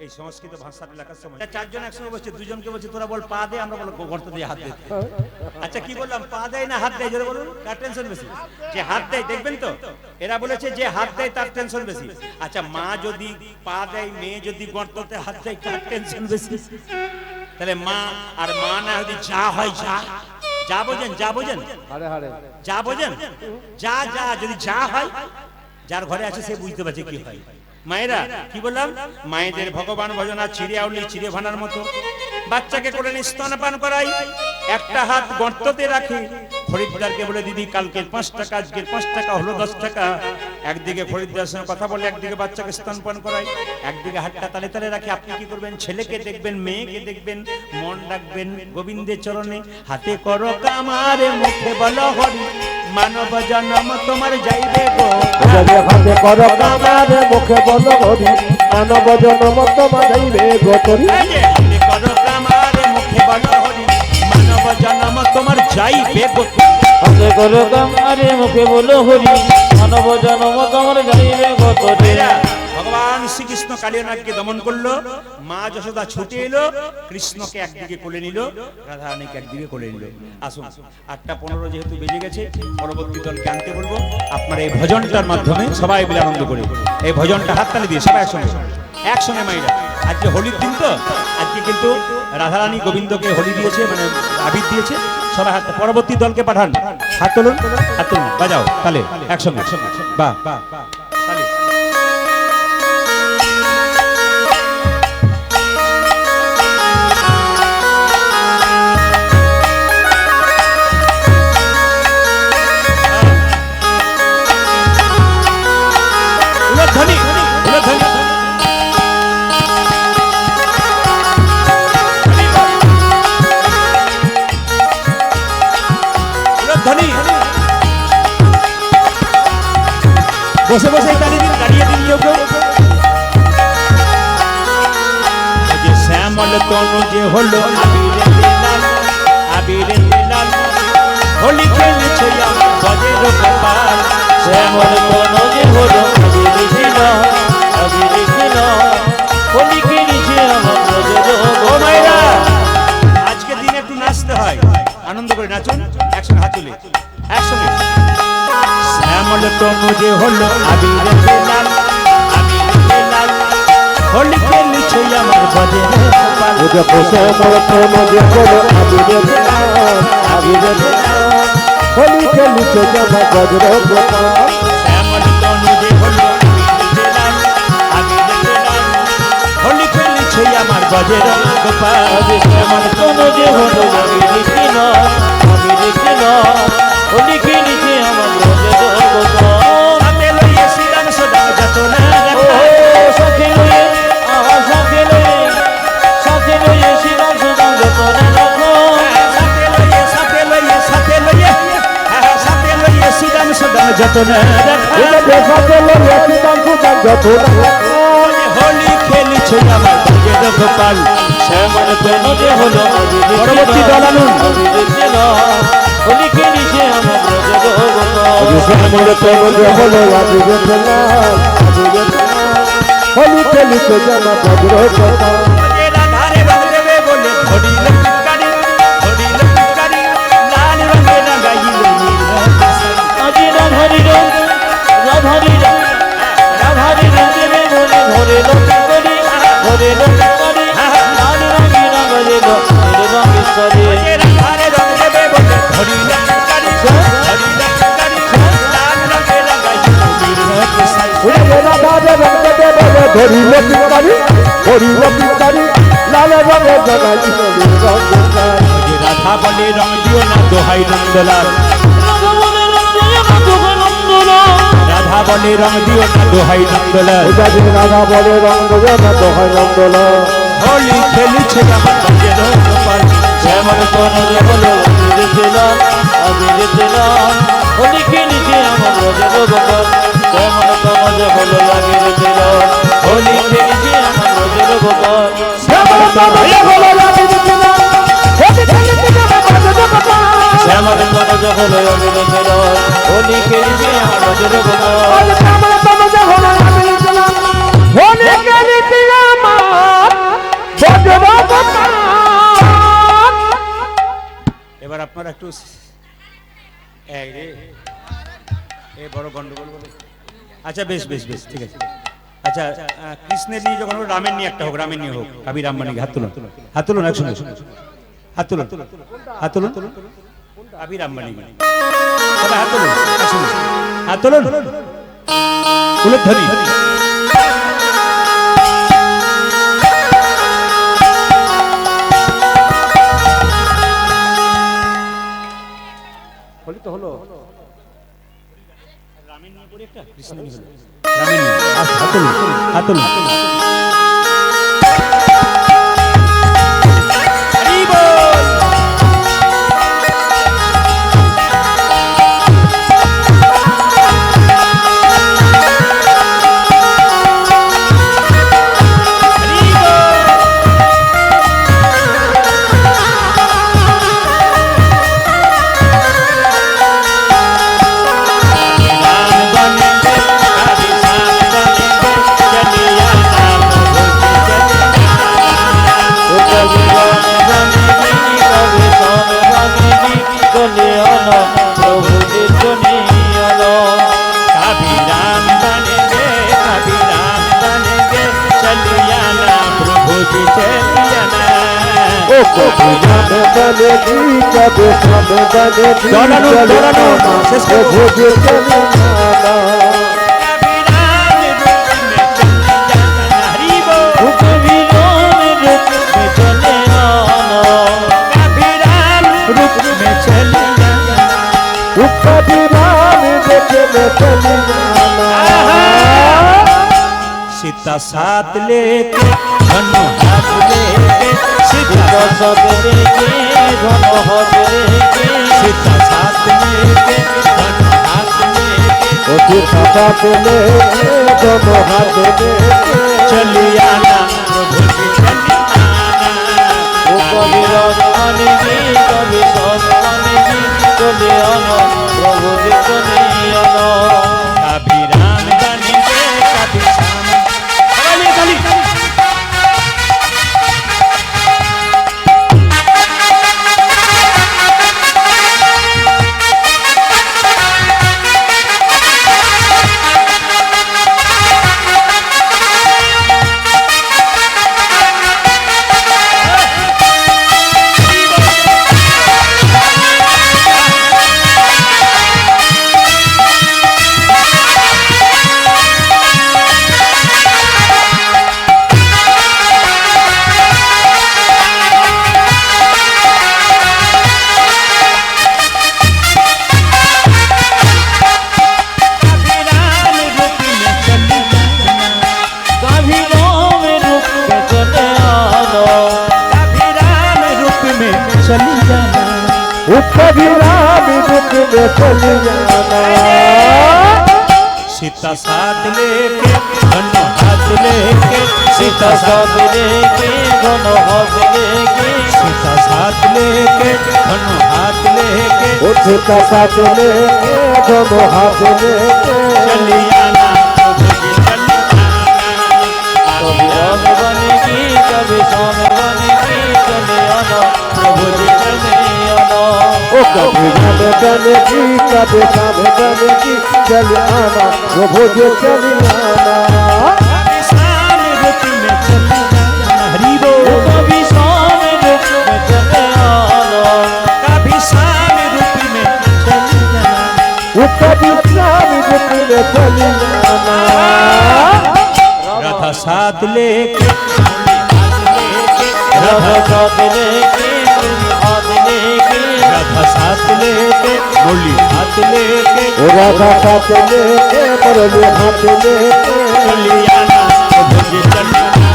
এই সংস্কৃত ভাষাটা লেখার সময়। চারজন একসঙ্গে বসছে, দুজনকে বলছে তোরা বল পা দে, আমরা বলো গর্ত দিয়ে হাত দে। আচ্ছা কি বললাম, পা দেয় না হাত দেয়? জোরে বলুন, কার টেনশন বেশি? যে হাত দেয়, দেখবেন তো এরা বলেছে যে হাত দেয় তার টেনশন বেশি। আচ্ছা মা যদি পা দেয়, মেয়ে যদি গর্ততে হাত দেয়, কার টেনশন বেশি? তাহলে মা আর মা না যদি যা হয় যা, যা বোঝেন, যা বোঝেন, যা বোঝেন, যা যা যদি যা হয়, যার ঘরে আছে সে বুঝতে পারছে কি হয়। মায়েরা কি বললাম, মায়েদের ভগবান ভজনা চিড়ে আউলি চিড়ে ভানার মতো। বাচ্চাকে করে স্তনপান করাই, একটা হাত গর্ততে রাখে। খরিদ্দারকে বলে দিদি কালকের 5 টাকা, আজকের 5 টাকা হলো 10 টাকা। একদিকে খরিদ্দারের সঙ্গে কথা বলে, একদিকে বাচ্চাকে স্তনপান করাই, একদিকে হাতটা তালে তালে রাখে। আপনি কি করবেন? ছেলেকে দেখবেন, মেয়েকে দেখবেন, মন রাখবেন গোবিন্দের চরণে। হাতে করো কামারে, মুখে বলো হরি, মানব জন্ম তোমার যাইবে গো। হাতে করো কামারে, মুখে বলো হরি, মানব জন্ম তোমার যাইবে গো তরি। হাতে করো কামারে, মুখে বলো হরি, মানব জন্ম তোমার যাইবে গো। হাতে করো কামারে, মুখে বলো হরি, মানব জন্ম তোমার যাইবে গো তরি। ভগবান শ্রীকৃষ্ণ কালিয়ানাগকে দমন করলো, মা যশোদা ছুটে এলো, কৃষ্ণকে একদিকে কোলে নিল, রাধা রানীকে একদিকে কোলে নিল। আসুন 8:15 যেহেতু বেজে গেছে, পরবর্তী দলকে আনতে বলবো। আপনারা এই ভজনটার মাধ্যমে সবাই মিলে আনন্দ করে এই ভজনটা হাততালি দিয়ে সবাই একসঙ্গে মাইরা। আজকে হোলির দিন তো, আজকে কিন্তু রাধারানী গোবিন্দকে হোলি দিয়েছে, মানে আবির দিয়েছে। সবাই হাত, পরবর্তী দলকে পাঠান, হাত তুলুন, হাত তুলুন, বাজাও তালে একসঙ্গে, বাহ বাহ তালে। বসে বসে তালি দিন, দাঁড়িয়ে দিন কেউ কেউ। যে শ্যামল তনু যে হলো আবিরে লাল, আবিরে লাল, হোলি খেলেছে আমার বজের গোপাল। শ্যামল তনু যে হলো আবিরে লাল, আবিরে লাল, হোলি খেলেছে আমার বজের গোপাল। ও মায়েরা, আজকে দিনে একটু নাচতে হয়, আনন্দ করে নাচুন একসঙ্গে, হাত তুলে একসঙ্গে। শ্যামল তনু যে হলো আবিরে লাল, আবিরে লাল, হোলি খেলেছে আমার বজের গোপাল। শ্যামল তনু যে হলো আবিরে লাল, আবিরে লাল, হোলি খেলিছে জানা বজ্র গোপাল শ্যামল তনু যে হলো আবির লাল, আবির লাল। হোলি খেলিছে আমার গজের গোপাল। আজ শ্যামল তনু যে হলো আবির খেল, আবির খেল। হোলি খেলিছে আমার ব্রজের গোপাল। সাথে লইয়ে শ্রীরাম সদা যতন ও সাথে লয়ে, আহা সাথে লয়ে, সাথে লয়ে শ্রীরাম সুদাম যতন রাখো। সাথে লইয়ে, সাথে লইয়ে, সাথে লইয়ে, সাথে লইয়ে শ্রীরাম সদা যতন এটা দেখাতে লইয়া সুদাম সুদাম যতন হোলি খেলিছে আমার গজের গোপাল। শ্যামল তনু যে হলো আবির খেল, পরবর্তী দল আনুন। আবির খেল। হোলি খেলিছে আমার ব্রজের গোপাল। শ্যামল তনু যে হলো আবির লাল, আবির লাল। হোলি খেলিছে জানা বজ্র গোপাল রাধারে রং দেবে বলে ধরিল পিচকারি, ধরিল পিচকারি, লাল রঙে রাঙাইল আজি রাধারি রং, রাধারি রং, রাধারি রং দেবে বলে ধরে লোকে করি, ধরে লোকে করি। লাল রঙে রাঙালে রঙেশ্বরী। রাধারে রং দেবে বলে ধরিল পিচকারি, ধরিল পিচকারি, লাল রঙে রাঙাইল রাধারে রং দেবে বলে ধরিল পিচকারি, ধরিল পিচকারি, লাল রঙে জাগাইল রাধা বলে রং দিও না দোহাই নন্দলাল, রাধা বলে রং দিয়ে মাধব নন্দলাল। রাধা বলে রং দিও না দোহাই নন্দলাল। রাধা বলে রং দেবে না দোহাই নন্দলাল হোলি খেলিছে আমার গজের গোপাল। শ্যামল তনু যে হলো আবির খেল, আবির খেল। হোলি খেলিছে আমার ব্রজের গোপাল। শ্যামল তনু যে হলো আবির খেল, হোলি খেলিছে আমার ব্রজের গোপাল। শ্যামল তনু যে হলো আবির খেল, হোলি খেলিছে জানা বজ্র গোপাল শ্যামল তনু যে হলো আবির খেল, হোলি খেলিছে আমার ব্রজের গোপাল। শ্যামল তনু যে হলো আবির খেল, হোলি খেলিছে আমার বজ্র গোপাল এবার আপনারা একটু এই রে, এ বড় গন্ডগোল বলে। আচ্ছা বেশ বেশ বেশ ঠিক আছে। আচ্ছা কৃষ্ণের নিয়ে যখন হোক, রামের নিয়ে একটা হোক, রামের নিয়ে হোক। কাবির আম্বানি হাত তুলুন, হাত তুলুন একসঙ্গে, হাত তুলুন, হাত তুলুন। কাবির আম্বানি সবাই হাত তুলুন একসঙ্গে, হাত তুলুন। উলুধ্বনি। হোলি তো হলো রামের নিয়ে পড়ি একটা, কৃষ্ণের নিয়ে হলো। রামের নিয়ে হাত তুলুন, হাত তুলুন। হরি বল। হরি বল। राम बनेंगे, अभिशान बनेंगे, चलिया नाम भोगे चलिया। ও কবি রাম বনেগি, কবি শ্যাম বনেগি, চলে আনা প্রভু যে চলে আনা। कभी राम बनेंगे, कभी राम बनेंगे, चलिया नाम प्रभु जी चलिया ना। ও কবি রাম বনেগি, কবি শ্যাম বনেগি, দৌড়ানো, দৌড়ানো, শেষ করো। ভোগে চলে না कभी राम रूप में चलिया ना। हरि बोल। ও কবি রাম রূপ में চলে আনা। कभी राम रूप में चलिया ना। कभी राम देखे में चली जाना सीता साथ लेके, धनु हाथ लेके, सीता সব রেখে ধন হাত রেখে, सीता साथ लेके, धनु हाथ लेके, ओठी खाता ले दोनों हाथ में चलिया ना प्रभु जी चलिया ना। ও কবি রাম বনেগি, কবি শ্যাম বনেগি, চলে আনা প্রভু যে চলে আনা। कभी राम बनेंगे, कभी श्याम। सवाल ये खाली। में चली आना सीता साथ लेके दोनों हाथ लेके सीता साथ लेके दोनों हाथ लेके सीता साथ लेके दोनों हाथ लेके सीता साथ लेके दोनों हाथ लेके चली आना प्रभु जी चली कभी राम बनेगी कभी शाम बनेगी चले आना प्रभु जी चले आना ओ कभी राम बनेगी कभी शाम बनेगी चली आना प्रभु जी चली आना शाम रुत में चली आना हरि बोल कभी शाम रुत में चले आना कभी शाम रुत में चली आना वो कभी शाम रुत में चली आना राधा साथ लेके राधा साथ लेके हाथ लेके राधा साथ लेके मुरली हाथ लेके राधा साथ लेके मुरली हाथ लेके चली आना प्रभु जी चली आना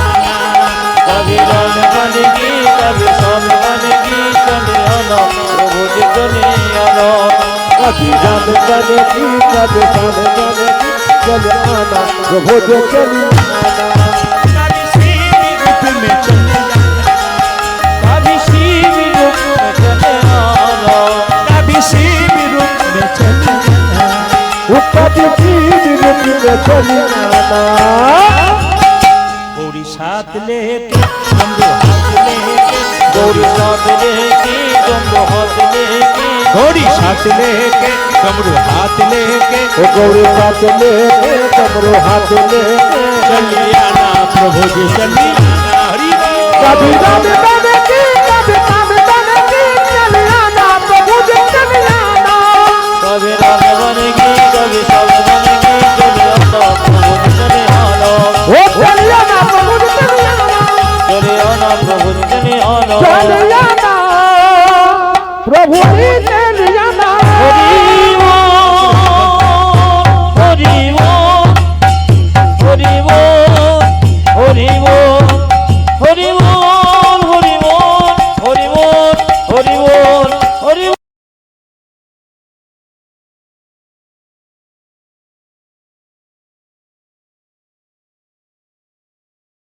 कभी राम बनेगी कभी शाम बनेगी चले आना प्रभु जी चले आना कभी राम बनेगी कभी शाम बनेगी चली आना प्रभु जी चली आना कभी सीधी रूप में चली आना कभी शिव रूप में चले आना कभी शिव रूप में चली आना वो कभी सीधी रूप में चली आना गौरी साथ लेके डमरू हाथ लेके गौरी साथ लेके दोनों हाथ लेके गौरी साथ लेके डमरू हाथ लेके वो गौरी साथ लेके डमरू हाथ लेके चली आना प्रभु जी चली आना हरि बोल कभी राम बनेगी कभी शाम बनेगी चली आना प्रभु जी चली आना कभी राम बनेगी कभी शाम बनेगी चले आना प्रभु जी चले आना वो चली आना प्रभु जी चली आना चले आना प्रभु जी चले आना चली आना प्रभु जी